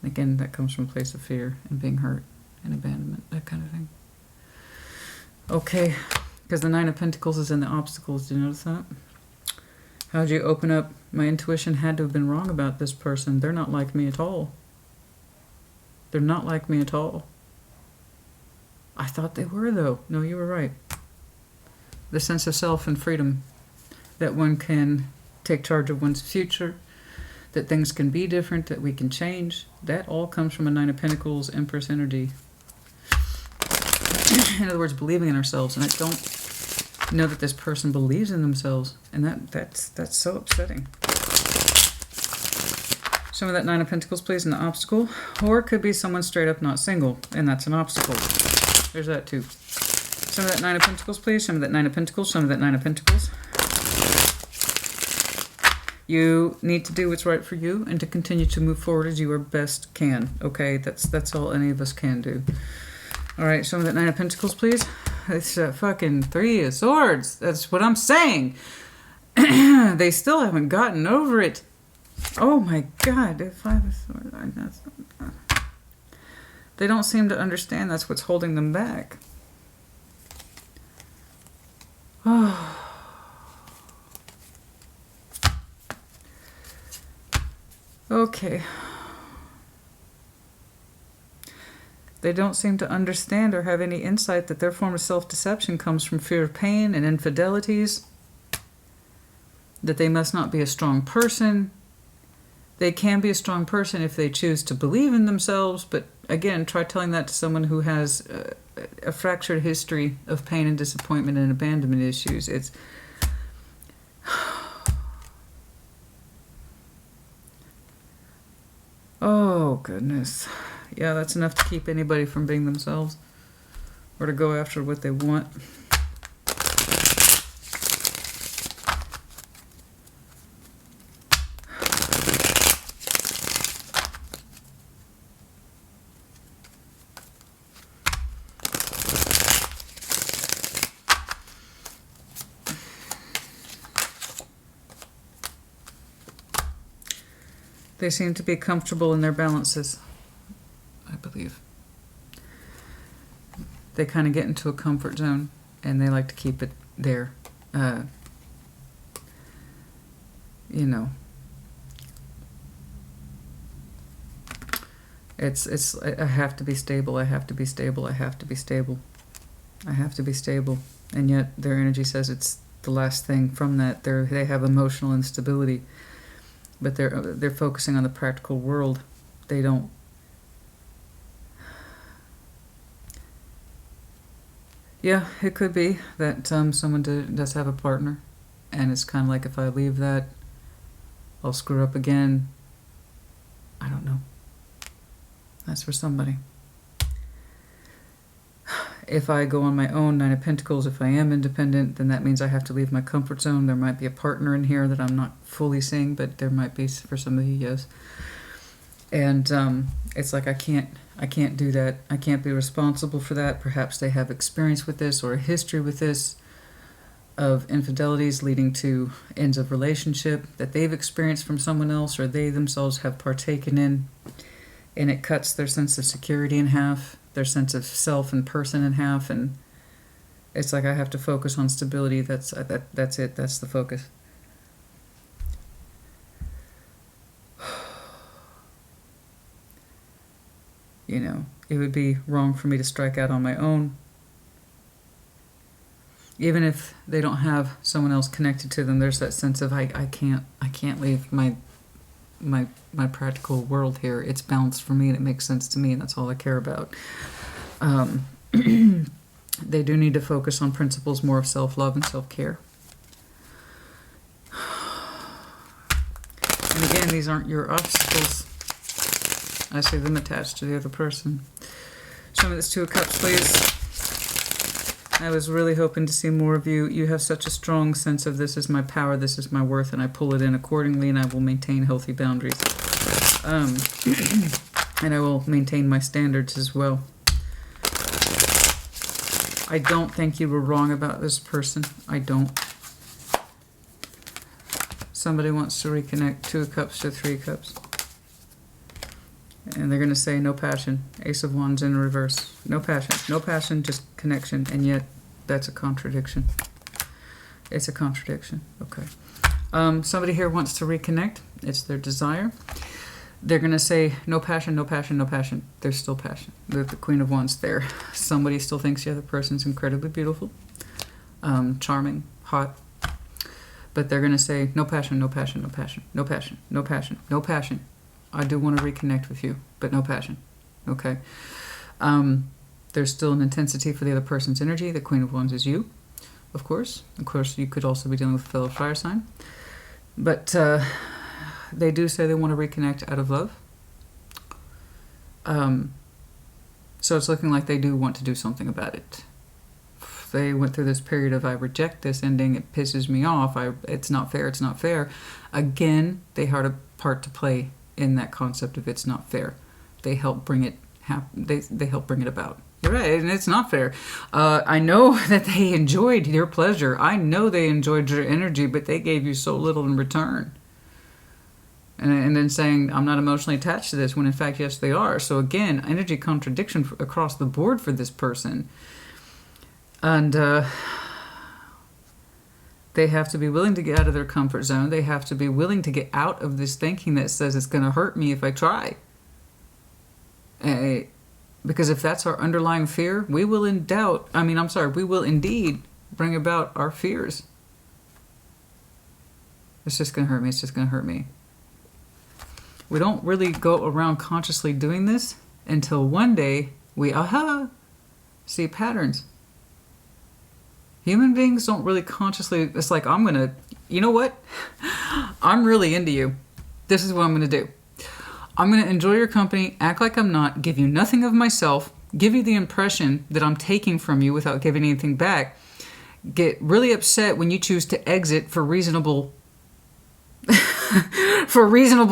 Again, that comes from a place of fear and being hurt and abandonment, that kind of thing. Okay, because the Nine of Pentacles is in the obstacles. Do you notice that? How'd you open up? My intuition had to have been wrong about this person. They're not like me at all. They're not like me at all. I thought they were, though. No, you were right. The sense of self and freedom that one can take charge of one's future, that things can be different, that we can change. That all comes from a Nine of Pentacles, Empress energy. In other words, believing in ourselves. And I don't know that this person believes in themselves. And that's so upsetting. Some of that Nine of Pentacles, please, an obstacle. Or it could be someone straight up not single, and that's an obstacle. There's that too. Some of that Nine of Pentacles, please. Some of that Nine of Pentacles. Some of that Nine of Pentacles. You need to do what's right for you and to continue to move forward as you best can. Okay, that's all any of us can do. All right, some of that Nine of Pentacles, please. It's fucking Three of Swords. That's what I'm saying. They still haven't gotten over it. Oh my God, Five of Swords. They don't seem to understand that's what's holding them back. Oh. Okay. They don't seem to understand or have any insight that their form of self-deception comes from fear of pain and infidelities, that they must not be a strong person. They can be a strong person if they choose to believe in themselves, but again, try telling that to someone who has a fractured history of pain and disappointment and abandonment issues. It's... Oh, goodness. Yeah, that's enough to keep anybody from being themselves or to go after what they want. They seem to be comfortable in their balances, I believe. They kind of get into a comfort zone, and they like to keep it there. You know. It's I have to be stable, I have to be stable, I have to be stable. I have to be stable. And yet their energy says it's the last thing from that. They have emotional instability. But they're focusing on the practical world. They don't. Yeah, it could be that someone does have a partner, and it's kind of like if I leave that, I'll screw up again. I don't know. That's for somebody. If I go on my own, Nine of Pentacles, if I am independent, then that means I have to leave my comfort zone. There might be a partner in here that I'm not fully seeing, but there might be for some of you, yes. And it's like I can't do that. I can't be responsible for that. Perhaps they have experience with this or a history with this of infidelities leading to ends of relationship that they've experienced from someone else or they themselves have partaken in. And it cuts their sense of security in half, their sense of self and person in half, and it's like I have to focus on stability. That's it. That's the focus. You know, it would be wrong for me to strike out on my own, even if they don't have someone else connected to them. There's that sense of I can't leave my practical world here. It's balanced for me and it makes sense to me, and that's all I care about. They do need to focus on principles more of self-love and self-care. And again, these aren't your obstacles. I see them attached to the other person. Show me this Two of Cups, please. I was really hoping to see more of you. You have such a strong sense of this is my power, this is my worth, and I pull it in accordingly, and I will maintain healthy boundaries. And I will maintain my standards as well. I don't think you were wrong about this person. I don't. Somebody wants to reconnect. Two of Cups to Three of Cups. And they're going to say no passion. Ace of Wands in reverse. No passion. No passion, just connection. And yet, that's a contradiction. It's a contradiction. Okay. Somebody here wants to reconnect. It's their desire. They're going to say no passion, no passion, no passion. There's still passion. The Queen of Wands there. Somebody still thinks the other person's incredibly beautiful, charming, hot. But they're going to say, no passion, no passion, no passion, no passion, no passion, no passion. I do want to reconnect with you, but no passion. Okay. There's still an intensity for the other person's energy. The Queen of Wands is you, of course. Of course, you could also be dealing with a fellow fire sign. But they do say they want to reconnect out of love. So it's looking like they do want to do something about it. They went through this period of, I reject this ending, it pisses me off, it's not fair, it's not fair. Again, they had a part to play in that concept of it's not fair. They help bring it they help bring it about. You're right, and it's not fair. I know that they enjoyed your pleasure. I know they enjoyed your energy, but they gave you so little in return. And then saying, I'm not emotionally attached to this, when in fact, yes, they are. So again, energy contradiction across the board for this person. And they have to be willing to get out of their comfort zone. They have to be willing to get out of this thinking that says it's going to hurt me if I try. Because if that's our underlying fear, we will we will indeed bring about our fears. It's just going to hurt me. It's just going to hurt me. We don't really go around consciously doing this until one day we, see patterns. Human beings don't really consciously, it's like, you know what? I'm really into you. This is what I'm going to do. I'm going to enjoy your company, act like I'm not, give you nothing of myself, give you the impression that I'm taking from you without giving anything back, get really upset when you choose to exit for reasonable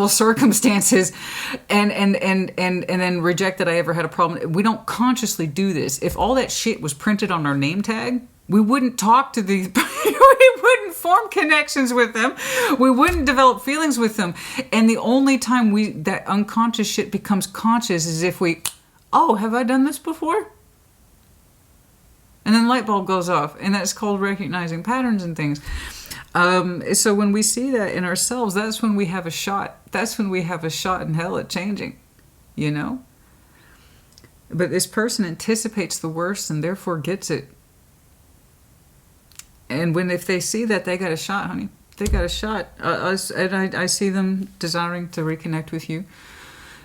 circumstances, and then reject that I ever had a problem. We don't consciously do this. If all that shit was printed on our name tag, we wouldn't talk to these we wouldn't form connections with them. We wouldn't develop feelings with them. And the only time that unconscious shit becomes conscious is if have I done this before? And then light bulb goes off, and that's called recognizing patterns and things. So when we see that in ourselves, that's when we have a shot. That's when we have a shot in hell at changing, you know? But this person anticipates the worst and therefore gets it. And if they see that, they got a shot, honey. They got a shot. I see them desiring to reconnect with you.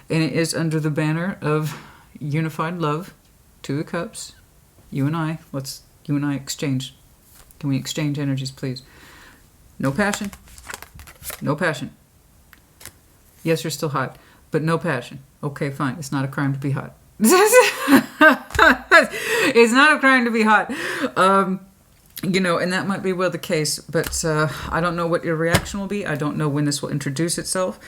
And it is under the banner of unified love, 2 of Cups. You and I exchange. Can we exchange energies, please? No passion. No passion. Yes, you're still hot, but no passion. Okay, fine. It's not a crime to be hot. It's not a crime to be hot. And that might be well the case, but I don't know what your reaction will be. I don't know when this will introduce itself.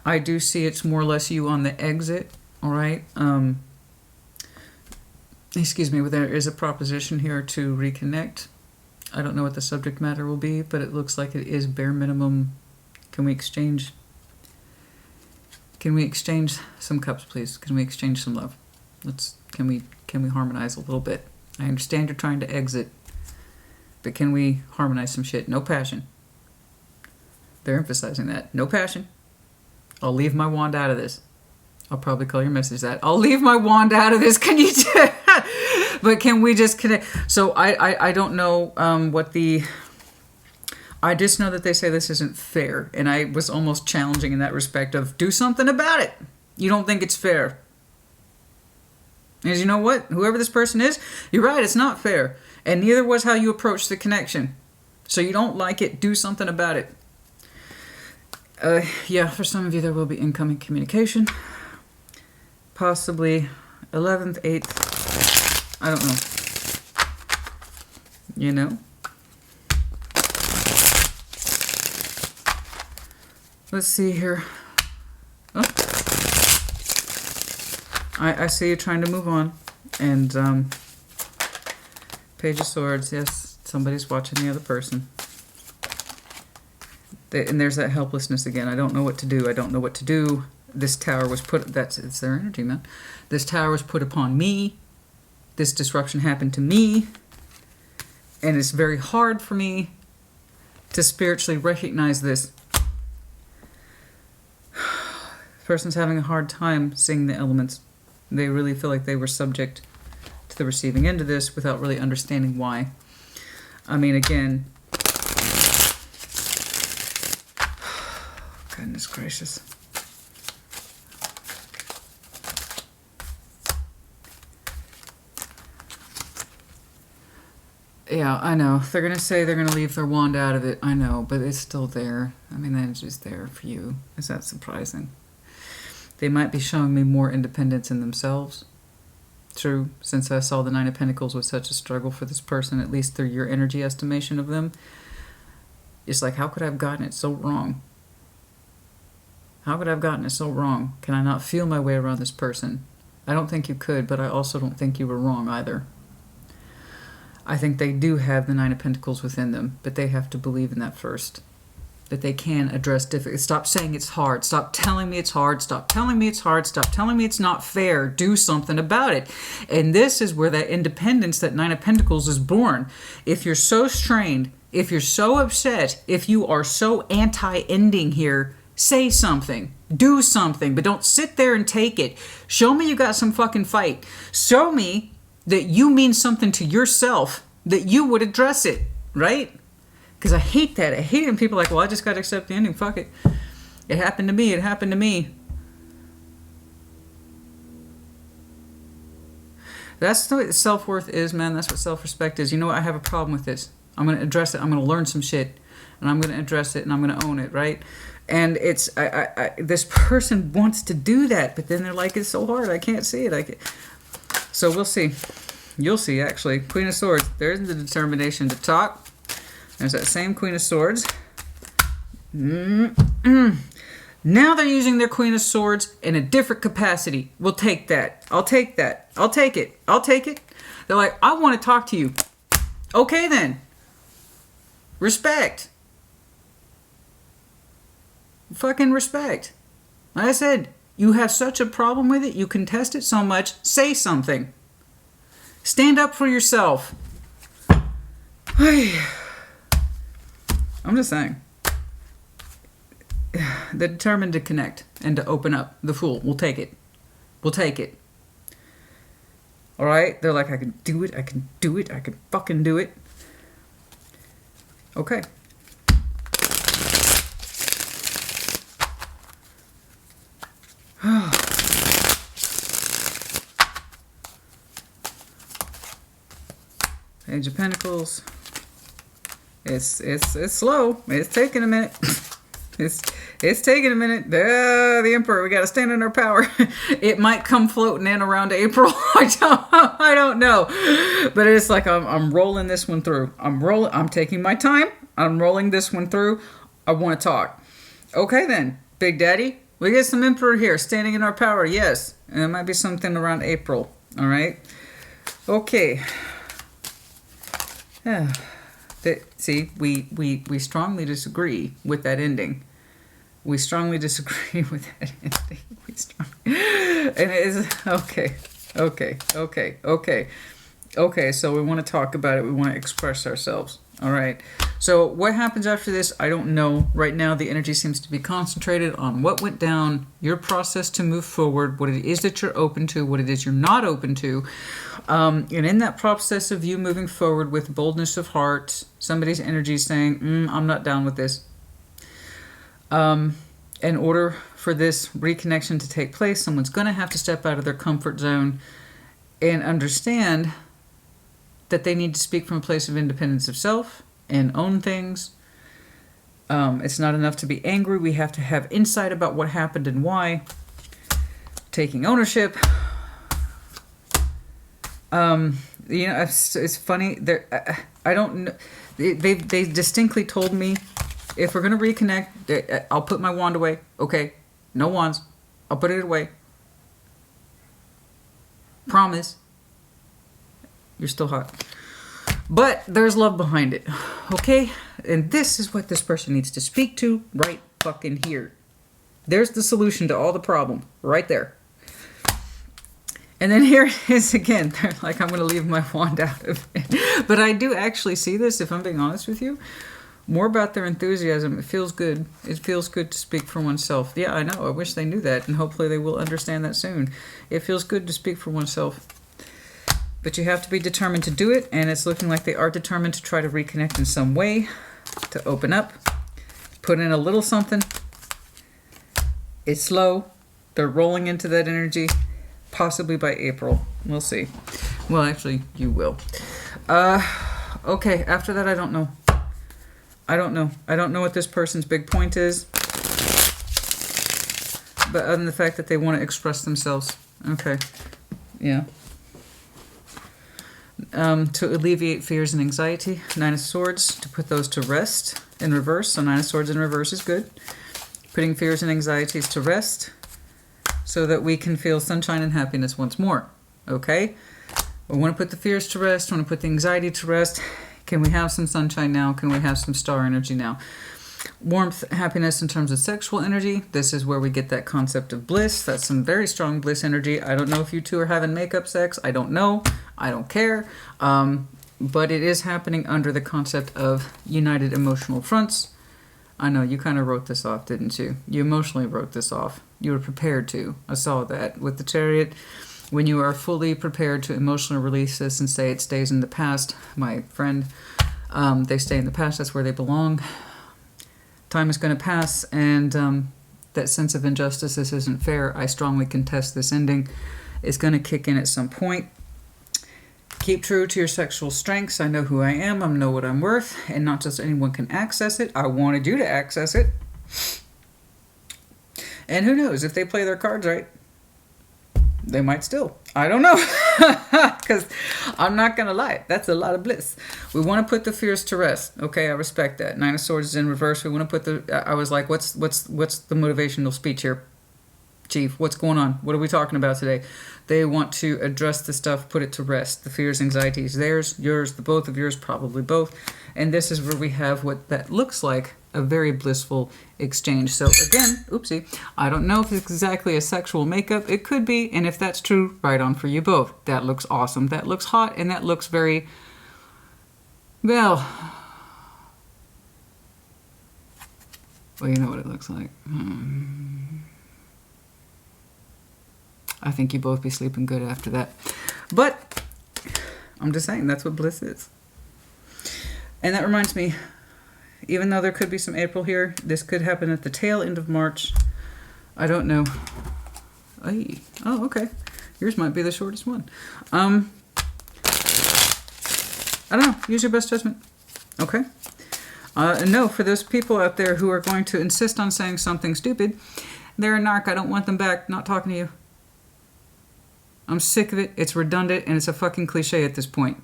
I do see it's more or less you on the exit, all right? Excuse me, there is a proposition here to reconnect. I don't know what the subject matter will be, but it looks like it is bare minimum. Can we exchange some cups, please? Can we exchange some love? Can we harmonize a little bit? I understand you're trying to exit, but can we harmonize some shit? No passion. They're emphasizing that. No passion. I'll leave my wand out of this. I'll probably call your message that. I'll leave my wand out of this. Can you but can we just connect? So I don't know I just know that they say this isn't fair. And I was almost challenging in that respect of do something about it. You don't think it's fair. Because you know what? Whoever this person is, you're right, it's not fair. And neither was how you approached the connection. So you don't like it, do something about it. For some of you there will be incoming communication. Possibly 11th, 8th. I don't know. You know? Let's see here. Oh. I see you trying to move on. And Page of Swords, yes, somebody's watching the other person. And there's that helplessness again. I don't know what to do. I don't know what to do. This tower was it's their energy, man. This tower was put upon me. This disruption happened to me. And it's very hard for me to spiritually recognize this. Person's having a hard time seeing the elements. They really feel like they were subject to the receiving end of this without really understanding why. I mean, again, Goodness gracious. Yeah, I know. They're going to say they're going to leave their wand out of it. I know, but it's still there. I mean, the energy's there for you. Is that surprising? They might be showing me more independence in themselves. True, since I saw the Nine of Pentacles was such a struggle for this person, at least through your energy estimation of them. It's like, how could I have gotten it so wrong? How could I have gotten it so wrong? Can I not feel my way around this person? I don't think you could, but I also don't think you were wrong either. I think they do have the Nine of Pentacles within them, but they have to believe in that first. That they can address difficulty. Stop saying it's hard. Stop telling me it's hard. Stop telling me it's hard. Stop telling me it's not fair. Do something about it. And this is where that independence, that Nine of Pentacles is born. If you're so strained, if you're so upset, if you are so anti-ending here, say something. Do something. But don't sit there and take it. Show me you got some fucking fight. Show me that you mean something to yourself, that you would address it, right? Because I hate that. I hate it when people are like, well, I just got to accept the ending. Fuck it. It happened to me. It happened to me. That's what self-worth is, man. That's what self-respect is. You know what? I have a problem with this. I'm going to address it. I'm going to learn some shit. And I'm going to address it. And I'm going to own it, right? And it's, this person wants to do that. But then they're like, it's so hard. I can't see it. So we'll see. You'll see, actually. Queen of Swords. There's the determination to talk. There's that same Queen of Swords. Now they're using their Queen of Swords in a different capacity. We'll take that. I'll take that. I'll take it. I'll take it. They're like, I want to talk to you. Okay, then. Respect. Fucking respect. Like I said, you have such a problem with it, you contest it so much, say something. Stand up for yourself. I'm just saying. They're determined to connect and to open up. The Fool. We'll take it. We'll take it. Alright? They're like, I can do it. I can do it. I can fucking do it. Okay. Page of Pentacles. It's slow. It's taking a minute. It's taking a minute. The Emperor. We got to stand in our power. It might come floating in around April. I don't know. But it's like I'm rolling this one through. I'm taking my time. I'm rolling this one through. I want to talk. Okay then, Big Daddy. We get some Emperor here, standing in our power. Yes, and it might be something around April. All right. Okay. Yeah. See, we strongly disagree with that ending. We strongly disagree with that ending. And it is okay. So we want to talk about it. We want to express ourselves. All right. So what happens after this, I don't know. Right now, the energy seems to be concentrated on what went down, your process to move forward, what it is that you're open to, what it is you're not open to. And in that process of you moving forward with boldness of heart, somebody's energy saying, I'm not down with this. In order for this reconnection to take place, someone's going to have to step out of their comfort zone and understand that they need to speak from a place of independence of self and own things. It's not enough to be angry. We have to have insight about what happened and why. Taking ownership. You know, it's funny. I don't know. They distinctly told me, if we're going to reconnect, I'll put my wand away. Okay. No wands. I'll put it away. Promise. You're still hot. But there's love behind it. Okay? And this is what this person needs to speak to right fucking here. There's the solution to all the problem. Right there. And then here it is again. They're like, I'm going to leave my wand out of it. But I do actually see this, if I'm being honest with you, more about their enthusiasm. It feels good. It feels good to speak for oneself. Yeah, I know. I wish they knew that. And hopefully they will understand that soon. It feels good to speak for oneself. But you have to be determined to do it, and it's looking like they are determined to try to reconnect in some way, to open up, put in a little something, It's slow. They're rolling into that energy, possibly by April. We'll see. Well, actually, you will. Okay, after that, I don't know. I don't know what this person's big point is. But other than the fact that they want to express themselves. Okay. Yeah. To alleviate fears and anxiety. 9 of Swords, to put those to rest in reverse. So 9 of Swords in reverse is good. Putting fears and anxieties to rest so that we can feel sunshine and happiness once more. Okay? We want to put the fears to rest. We want to put the anxiety to rest. Can we have some sunshine now? Can we have some star energy now? Warmth, happiness in terms of sexual energy. This is where we get that concept of bliss. That's some very strong bliss energy. I don't know if you two are having makeup sex. I don't know. I don't care. But it is happening under the concept of united emotional fronts. I know, you kind of wrote this off, didn't you? You emotionally wrote this off. You were prepared to. I saw that. With the Chariot, when you are fully prepared to emotionally release this and say it stays in the past, my friend, they stay in the past. That's where they belong. Time is going to pass, and that sense of injustice, this isn't fair, I strongly contest this ending, is going to kick in at some point. Keep true to your sexual strengths. I know who I am. I know what I'm worth. And not just anyone can access it. I wanted you to access it. And who knows? If they play their cards right, they might still. I don't know. Because I'm not going to lie. That's a lot of bliss. We want to put the fears to rest. Okay, I respect that. 9 of Swords is in reverse. We want to put the... I was like, what's the motivational speech here? Chief, what's going on? What are we talking about today? They want to address the stuff, put it to rest. The fears, anxieties, theirs, yours, the both of yours, probably both. And this is where we have what that looks like, a very blissful exchange. So again, oopsie, I don't know if it's exactly a sexual makeup. It could be, and if that's true, right on for you both. That looks awesome. That looks hot, and that looks very, well, you know what it looks like. I think you both be sleeping good after that. But I'm just saying, that's what bliss is. And that reminds me, even though there could be some April here, this could happen at the tail end of March. I don't know. Oh, okay. Yours might be the shortest one. I don't know. Use your best judgment. Okay? No, for those people out there who are going to insist on saying something stupid, they're a narc. I don't want them back. Not talking to you. I'm sick of it. It's redundant, and it's a fucking cliche at this point.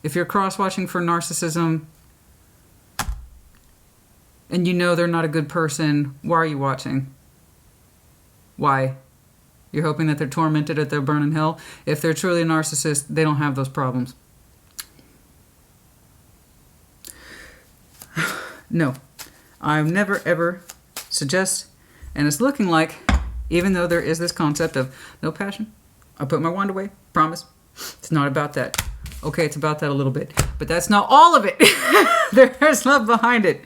If you're cross-watching for narcissism, and you know they're not a good person, why are you watching? Why? You're hoping that they're tormented, that they'll burn in hell? If they're truly a narcissist, they don't have those problems. No. I never, ever suggest, and it's looking like, even though there is this concept of no passion, I put my wand away, promise. It's not about that. Okay, it's about that a little bit. But that's not all of it. There's love behind it.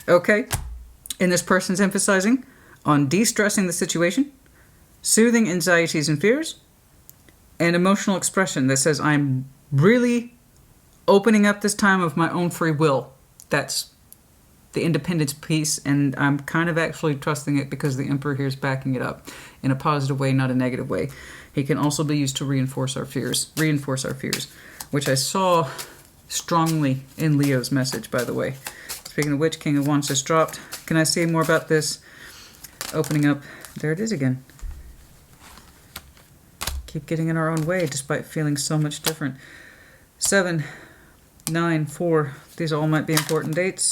Okay? And this person's emphasizing on de-stressing the situation, soothing anxieties and fears, and emotional expression that says, I'm really opening up this time of my own free will. That's the independence piece, and I'm kind of actually trusting it because the Emperor here is backing it up in a positive way, not a negative way. He can also be used to reinforce our fears, which I saw strongly in Leo's message, by the way. Speaking of which, King of Wands just dropped. Can I say more about this? Opening up. There it is again. Keep getting in our own way despite feeling so much different. 7, 9, 4. These all might be important dates.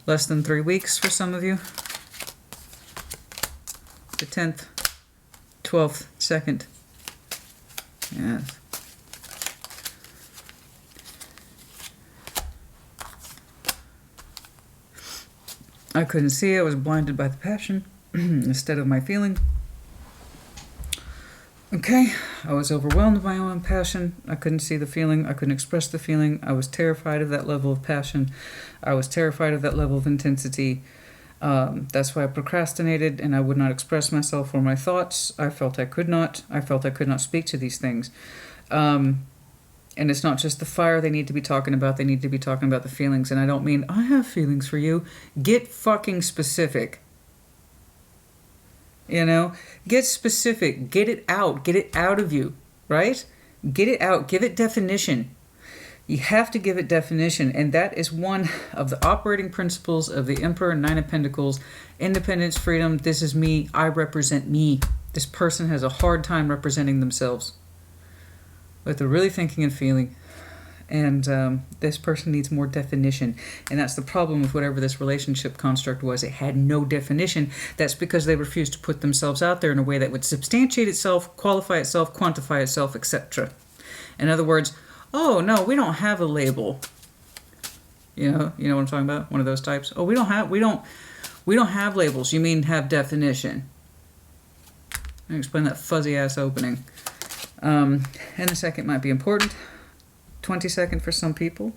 Less than 3 weeks for some of you. The 10th, 12th, 2nd. Yes. I couldn't see. I was blinded by the passion instead of my feeling. Okay. I was overwhelmed by my own passion. I couldn't see the feeling. I couldn't express the feeling. I was terrified of that level of passion. I was terrified of that level of intensity. That's why I procrastinated and I would not express myself or my thoughts. I felt I could not. I felt I could not speak to these things. And it's not just the fire they need to be talking about. They need to be talking about the feelings. And I don't mean, I have feelings for you. Get fucking specific. You know, get specific, get it out of you, right? Get it out, give it definition. You have to give it definition, and that is one of the operating principles of the Emperor, Nine of Pentacles. Independence, freedom, this is me, I represent me. This person has a hard time representing themselves. What they're really thinking and feeling. And this person needs more definition. And that's the problem with whatever this relationship construct was. It had no definition. That's because they refused to put themselves out there in a way that would substantiate itself, qualify itself, quantify itself, etc. In other words, oh, no, we don't have a label. You know what I'm talking about? One of those types. Oh, we don't have labels. You mean have definition. Let me explain that fuzzy-ass opening. And the second might be important. 22nd for some people.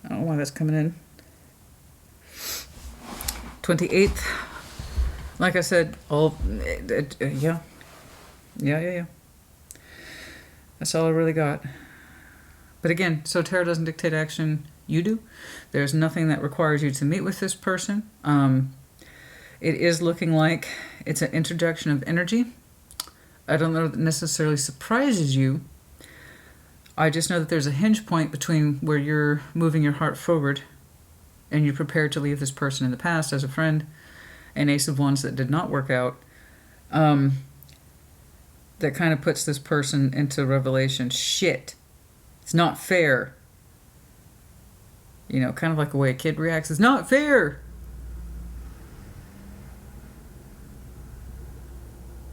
I don't know why that's coming in. 28th. Like I said, yeah. That's all I really got. But again, so tarot doesn't dictate action. You do. There's nothing that requires you to meet with this person. It is looking like it's an interjection of energy. I don't know if it necessarily surprises you. I just know that there's a hinge point between where you're moving your heart forward and you're prepared to leave this person in the past as a friend, and Ace of Wands that did not work out. That kind of puts this person into revelation. Shit. It's not fair. You know, kind of like the way a kid reacts. It's not fair.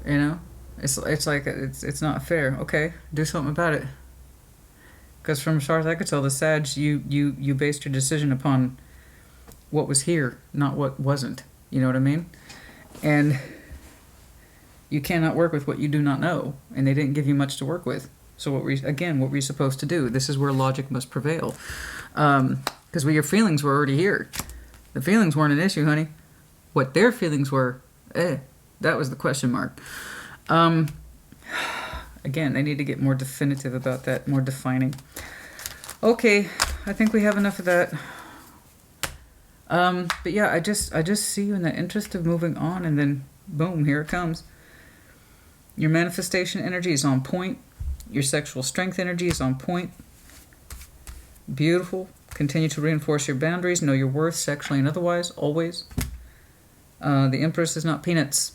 You know? It's like, it's not fair. Okay, do something about it. Because from as far as I could tell, the Sag, you based your decision upon what was here, not what wasn't. You know what I mean? And you cannot work with what you do not know. And they didn't give you much to work with. So what were you supposed to do? This is where logic must prevail. Because your feelings were already here. The feelings weren't an issue, honey. What their feelings were, that was the question mark. Again, I need to get more definitive about that, more defining. Okay, I think we have enough of that. But yeah, I just see you in the interest of moving on, and then boom, here it comes. Your manifestation energy is on point. Your sexual strength energy is on point. Beautiful. Continue to reinforce your boundaries. Know your worth, sexually and otherwise, always. The Empress is not peanuts.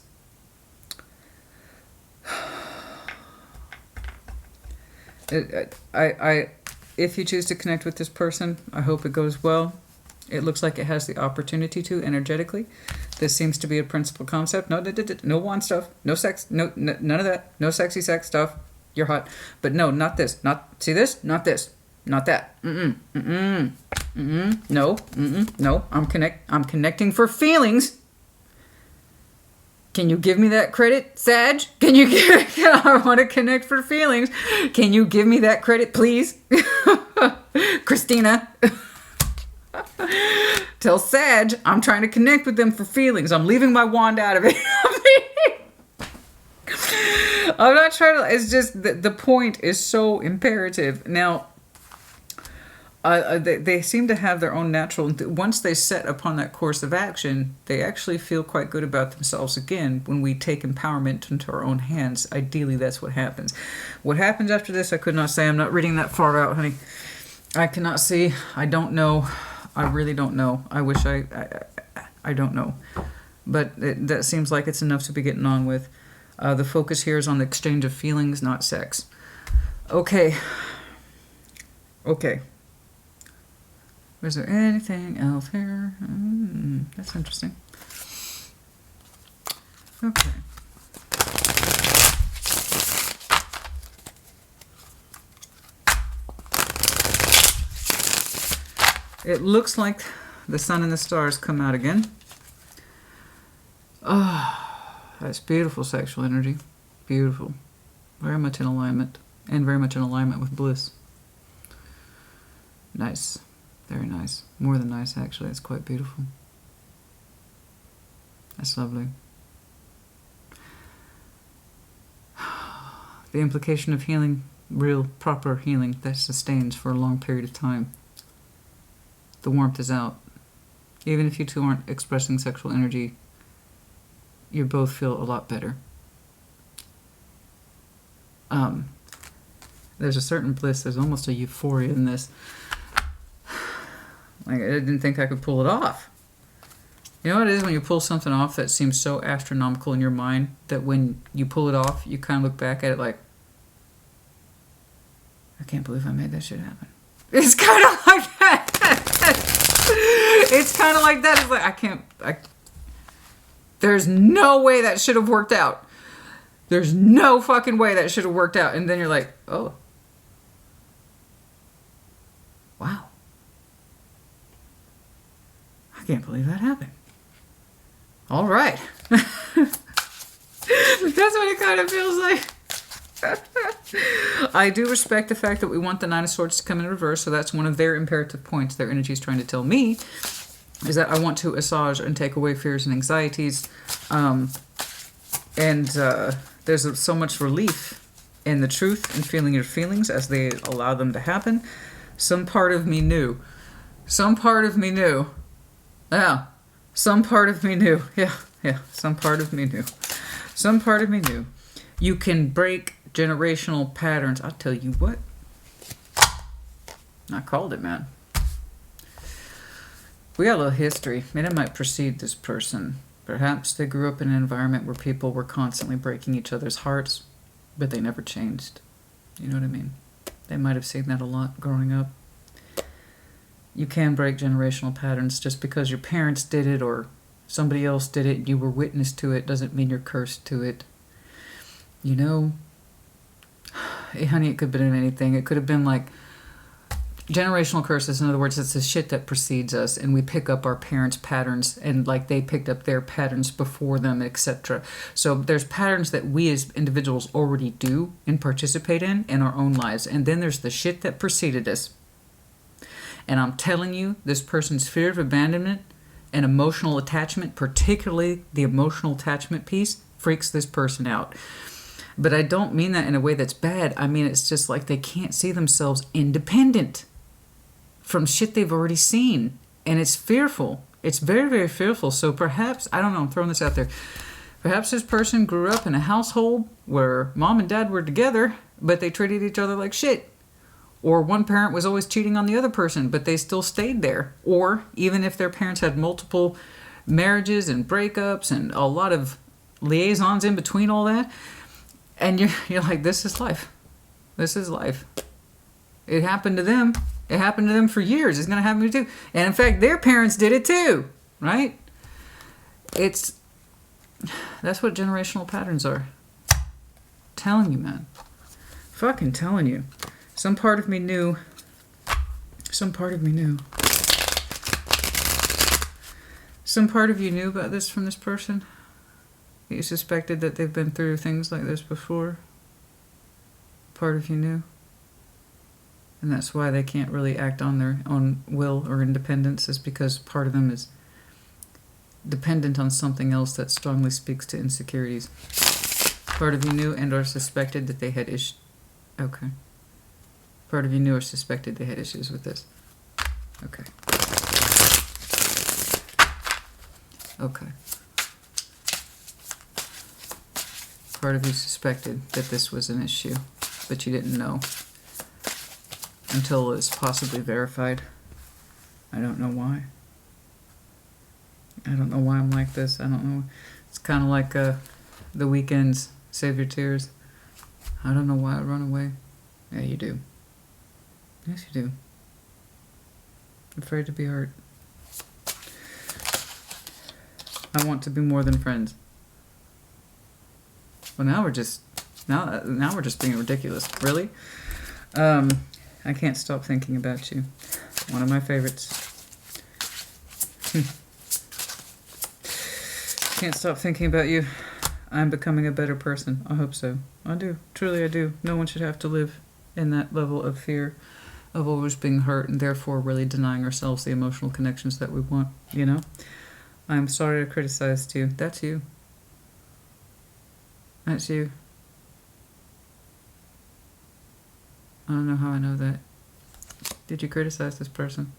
If you choose to connect with this person, I hope it goes well. It looks like it has the opportunity to energetically. This seems to be a principal concept. No wand stuff. No sex. No, none of that. No sexy sex stuff. You're hot. But no, not this. See this? Not this. Not that. No. I'm connecting for feelings. Can you give me that credit, Sag? I want to connect for feelings. Can you give me that credit, please? Christina. Tell Sag I'm trying to connect with them for feelings. I'm leaving my wand out of it. I'm not trying to... It's just the point is so imperative. Now, they seem to have their own natural... Once they set upon that course of action, they actually feel quite good about themselves again when we take empowerment into our own hands. Ideally, that's what happens. What happens after this, I could not say. I'm not reading that far out, honey. I cannot see. I don't know. I really don't know. I wish I don't know. But that seems like it's enough to be getting on with. The focus here is on the exchange of feelings, not sex. Okay. Is there anything else here? That's interesting. Okay. It looks like the sun and the stars come out again. That's beautiful sexual energy. Beautiful. Very much in alignment. And very much in alignment with bliss. Nice. Very nice. More than nice, actually. It's quite beautiful. That's lovely. The implication of healing, real, proper healing that sustains for a long period of time. The warmth is out. Even if you two aren't expressing sexual energy you both feel a lot better. There's a certain bliss, there's almost a euphoria in this. Like, I didn't think I could pull it off. You know what it is when you pull something off that seems so astronomical in your mind that when you pull it off, you kind of look back at it like, I can't believe I made that shit happen. It's kind of like that. It's kind of like that. It's like, there's no way that should have worked out. There's no fucking way that should have worked out. And then you're like, oh. Wow. I can't believe that happened. All right. That's what it kind of feels like. I do respect the fact that we want the Nine of Swords to come in reverse, so that's one of their imperative points their energy is trying to tell me, is that I want to assuage and take away fears and anxieties. There's so much relief in the truth and feeling your feelings as they allow them to happen. Some part of me knew. Some part of me knew. Yeah. Some part of me knew. Yeah. Some part of me knew. Some part of me knew. You can break generational patterns. I'll tell you what. I called it, man. We got a little history. And it might precede this person. Perhaps they grew up in an environment where people were constantly breaking each other's hearts, but they never changed. You know what I mean? They might have seen that a lot growing up. You can break generational patterns. Just because your parents did it or somebody else did it, you were witness to it, doesn't mean you're cursed to it. You know, hey, honey, it could have been anything. It could have been like generational curses. In other words, it's the shit that precedes us, and we pick up our parents' patterns, and like they picked up their patterns before them, etc. So there's patterns that we as individuals already do and participate in our own lives, and then there's the shit that preceded us. And I'm telling you, this person's fear of abandonment and emotional attachment, particularly the emotional attachment piece, freaks this person out. But I don't mean that in a way that's bad. I mean, it's just like they can't see themselves independent from shit they've already seen. And it's fearful. It's very, very fearful. So perhaps, I don't know, I'm throwing this out there. Perhaps this person grew up in a household where mom and dad were together, but they treated each other like shit. Or one parent was always cheating on the other person, but they still stayed there. Or even if their parents had multiple marriages and breakups and a lot of liaisons in between all that, and you're like, this is life. This is life. It happened to them. It happened to them for years. It's going to happen to you too. And in fact, their parents did it too, right? That's what generational patterns are. Telling you, man. Fucking telling you. Some part of me knew. Some part of me knew. Some part of you knew about this from this person. You suspected that they've been through things like this before. Part of you knew. And that's why they can't really act on their own will or independence, is because part of them is dependent on something else that strongly speaks to insecurities. Part of you knew and or suspected that they had issues. Okay. Part of you knew or suspected they had issues with this. Okay. Okay. Part of you suspected that this was an issue, but you didn't know until it was possibly verified. I don't know why. I don't know why I'm like this. I don't know. It's kind of like The Weeknd's Save Your Tears. I don't know why I run away. Yeah, you do. Yes, you do. Afraid to be hurt. I want to be more than friends. Well, now we're just being ridiculous. Really? I can't stop thinking about you. One of my favorites. Can't stop thinking about you. I'm becoming a better person. I hope so. I do. Truly I do. No one should have to live in that level of fear of always being hurt and therefore really denying ourselves the emotional connections that we want, you know? I'm sorry I criticized you. That's you. That's you. I don't know how I know that. Did you criticize this person?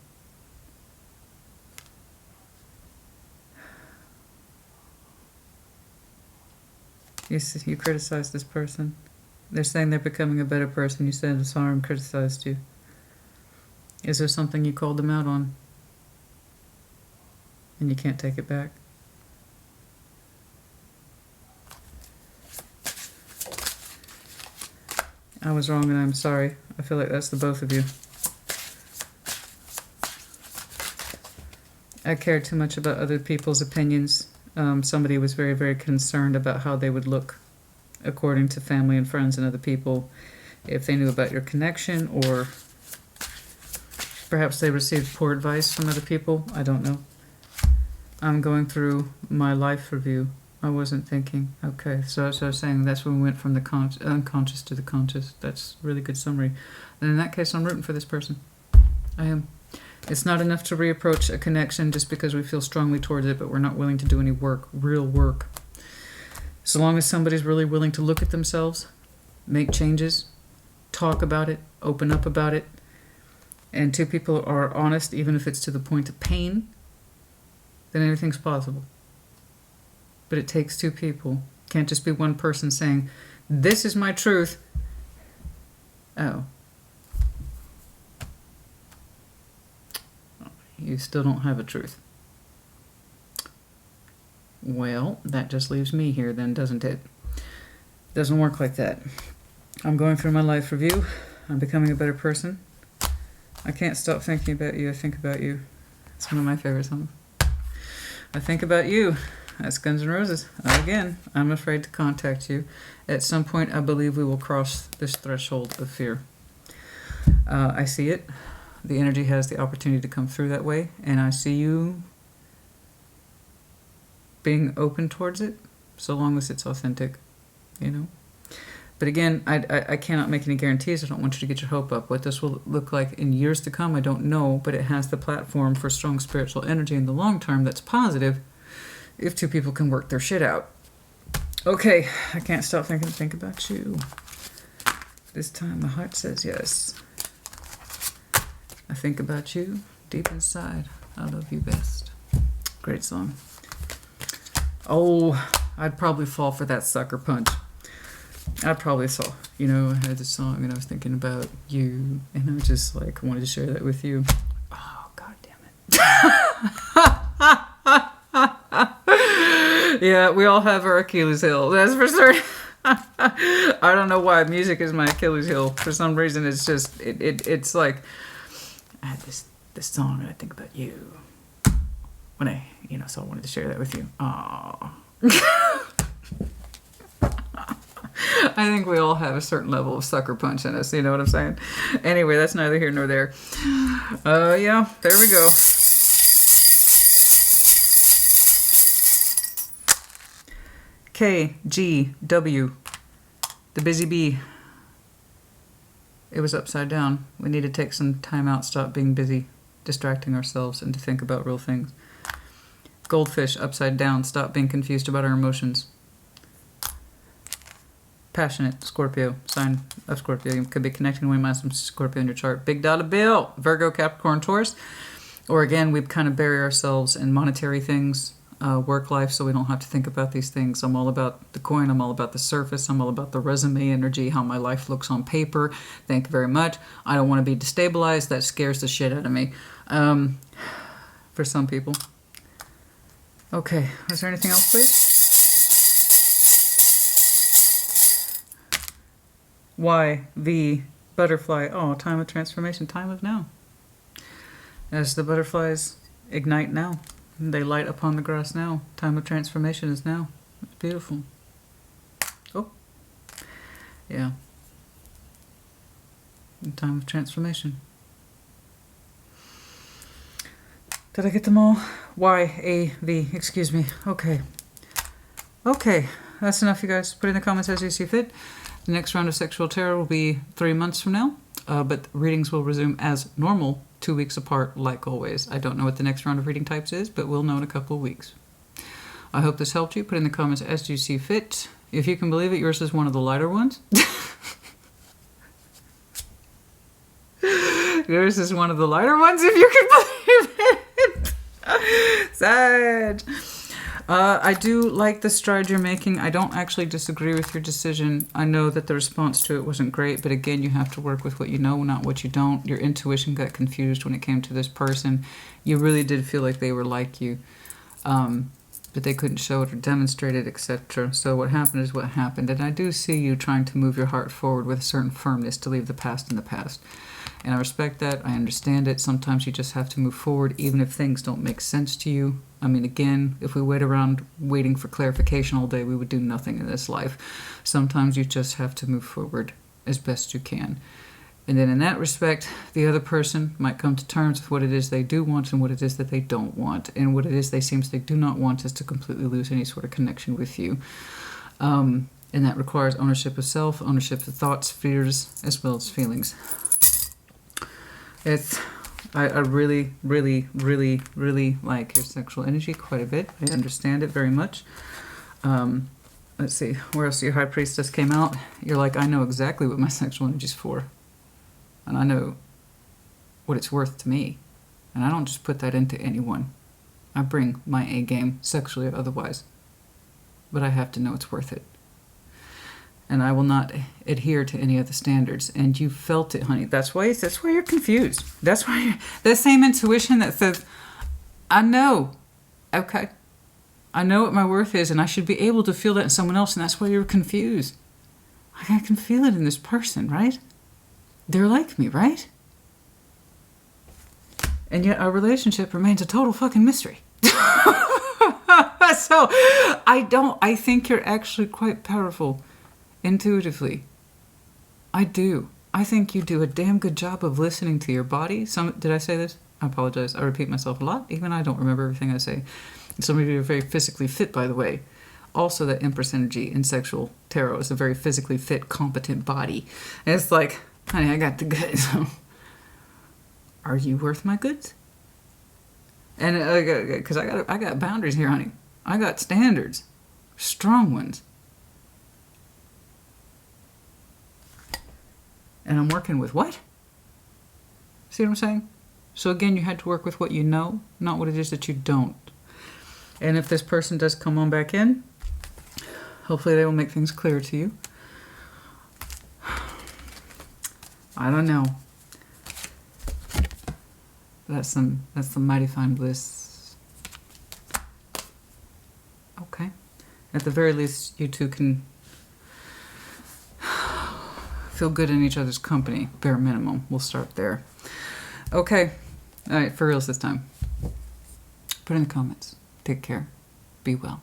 You criticized this person. They're saying they're becoming a better person. You said sorry and criticized you. Is there something you called them out on? And you can't take it back? I was wrong and I'm sorry. I feel like that's the both of you. I cared too much about other people's opinions. Somebody was very, very concerned about how they would look according to family and friends and other people, if they knew about your connection, or perhaps they received poor advice from other people. I don't know. I'm going through my life review. I wasn't thinking. Okay, so as I was saying, that's when we went from the unconscious to the conscious. That's a really good summary. And in that case, I'm rooting for this person. I am. It's not enough to reapproach a connection just because we feel strongly towards it, but we're not willing to do any work, real work. So long as somebody's really willing to look at themselves, make changes, talk about it, open up about it, and two people are honest, even if it's to the point of pain, then anything's possible. But it takes two people. Can't just be one person saying, this is my truth. Oh. You still don't have a truth. Well, that just leaves me here then, doesn't it? Doesn't work like that. I'm going through my life review. I'm becoming a better person. I can't stop thinking about you. I think about you. It's one of my favorite songs. I think about you. That's Guns N' Roses. Again, I'm afraid to contact you. At some point, I believe we will cross this threshold of fear. I see it. The energy has the opportunity to come through that way, and I see you being open towards it, so long as it's authentic, you know. But again, I cannot make any guarantees. I don't want you to get your hope up. What this will look like in years to come, I don't know, but it has the platform for strong spiritual energy in the long term that's positive if two people can work their shit out. Okay, I can't stop think about you. This time my heart says yes. I think about you deep inside. I love you best. Great song. Oh, I'd probably fall for that sucker punch. I probably saw, you know, I had this song and I was thinking about you, and I just like wanted to share that with you. Oh, God damn it. Yeah, we all have our Achilles heel, that's for certain. I don't know why music is my Achilles heel. For some reason, it's just, it's like, I had this song and I think about you. When I, you know, so I wanted to share that with you. Aww. I think we all have a certain level of sucker punch in us, you know what I'm saying? Anyway, that's neither here nor there. Yeah, there we go. K, G, W, the busy bee. It was upside down. We need to take some time out, stop being busy, distracting ourselves, and to think about real things. Goldfish, upside down, stop being confused about our emotions. Passionate, Scorpio, sign of Scorpio. You could be connecting with some Scorpio in your chart. Big dollar bill, Virgo, Capricorn, Taurus. Or again, we kind of bury ourselves in monetary things, work life, so we don't have to think about these things. I'm all about the coin. I'm all about the surface. I'm all about the resume energy, how my life looks on paper. Thank you very much. I don't want to be destabilized. That scares the shit out of me. For some people. Okay, is there anything else, please? Y, V, butterfly. Oh, time of transformation, time of now. As the butterflies ignite now. They light upon the grass now. Time of transformation is now. It's beautiful. Oh. Yeah. Time of transformation. Did I get them all? Y, A, V, excuse me. Okay. Okay, that's enough, you guys. Put in the comments as you see fit. The next round of Sexual Tarot will be 3 months from now, but readings will resume as normal 2 weeks apart, like always. I don't know what the next round of reading types is, but we'll know in a couple of weeks. I hope this helped you. Put in the comments as you see fit. If you can believe it, yours is one of the lighter ones. Yours is one of the lighter ones, if you can believe it. Sag. I do like the stride you're making. I don't actually disagree with your decision. I know that the response to it wasn't great, but again, you have to work with what you know, not what you don't. Your intuition got confused when it came to this person. You really did feel like they were like you, but they couldn't show it or demonstrate it, etc. So what happened is what happened. And I do see you trying to move your heart forward with a certain firmness to leave the past in the past. And I respect that. I understand it. Sometimes you just have to move forward, even if things don't make sense to you. I mean, again, if we wait around waiting for clarification all day, we would do nothing in this life. Sometimes you just have to move forward as best you can. And then in that respect, the other person might come to terms with what it is they do want and what it is that they don't want. And what it is they seem they do not want is to completely lose any sort of connection with you. And that requires ownership of self, ownership of thoughts, fears, as well as feelings. I really, really, really, really like your sexual energy quite a bit. I understand it very much. Let's see, where else your High Priestess came out? You're like, I know exactly what my sexual energy is for. And I know what it's worth to me. And I don't just put that into anyone. I bring my A game, sexually or otherwise. But I have to know it's worth it. And I will not adhere to any of the standards. And you felt it, honey. That's why you're confused. That's why you're, that same intuition that says, I know. Okay. I know what my worth is, and I should be able to feel that in someone else, and that's why you're confused. I can feel it in this person, right? They're like me, right? And yet our relationship remains a total fucking mystery. So I think you're actually quite powerful. Intuitively. I do. I think you do a damn good job of listening to your body. Did I say this? I apologize. I repeat myself a lot. Even I don't remember everything I say. Some of you are very physically fit, by the way. Also, that Empress energy in sexual tarot is a very physically fit, competent body. And it's like, honey, I got the goods. Are you worth my goods? And because I got boundaries here, honey. I got standards. Strong ones. And I'm working with what? See what I'm saying? So again, you had to work with what you know, not what it is that you don't. And if this person does come on back in, hopefully they will make things clear to you. I don't know. That's some mighty fine bliss. Okay. At the very least, you two can feel good in each other's company, bare minimum. We'll start there. Okay. All right, for reals this time. Put in the comments. Take care. Be well.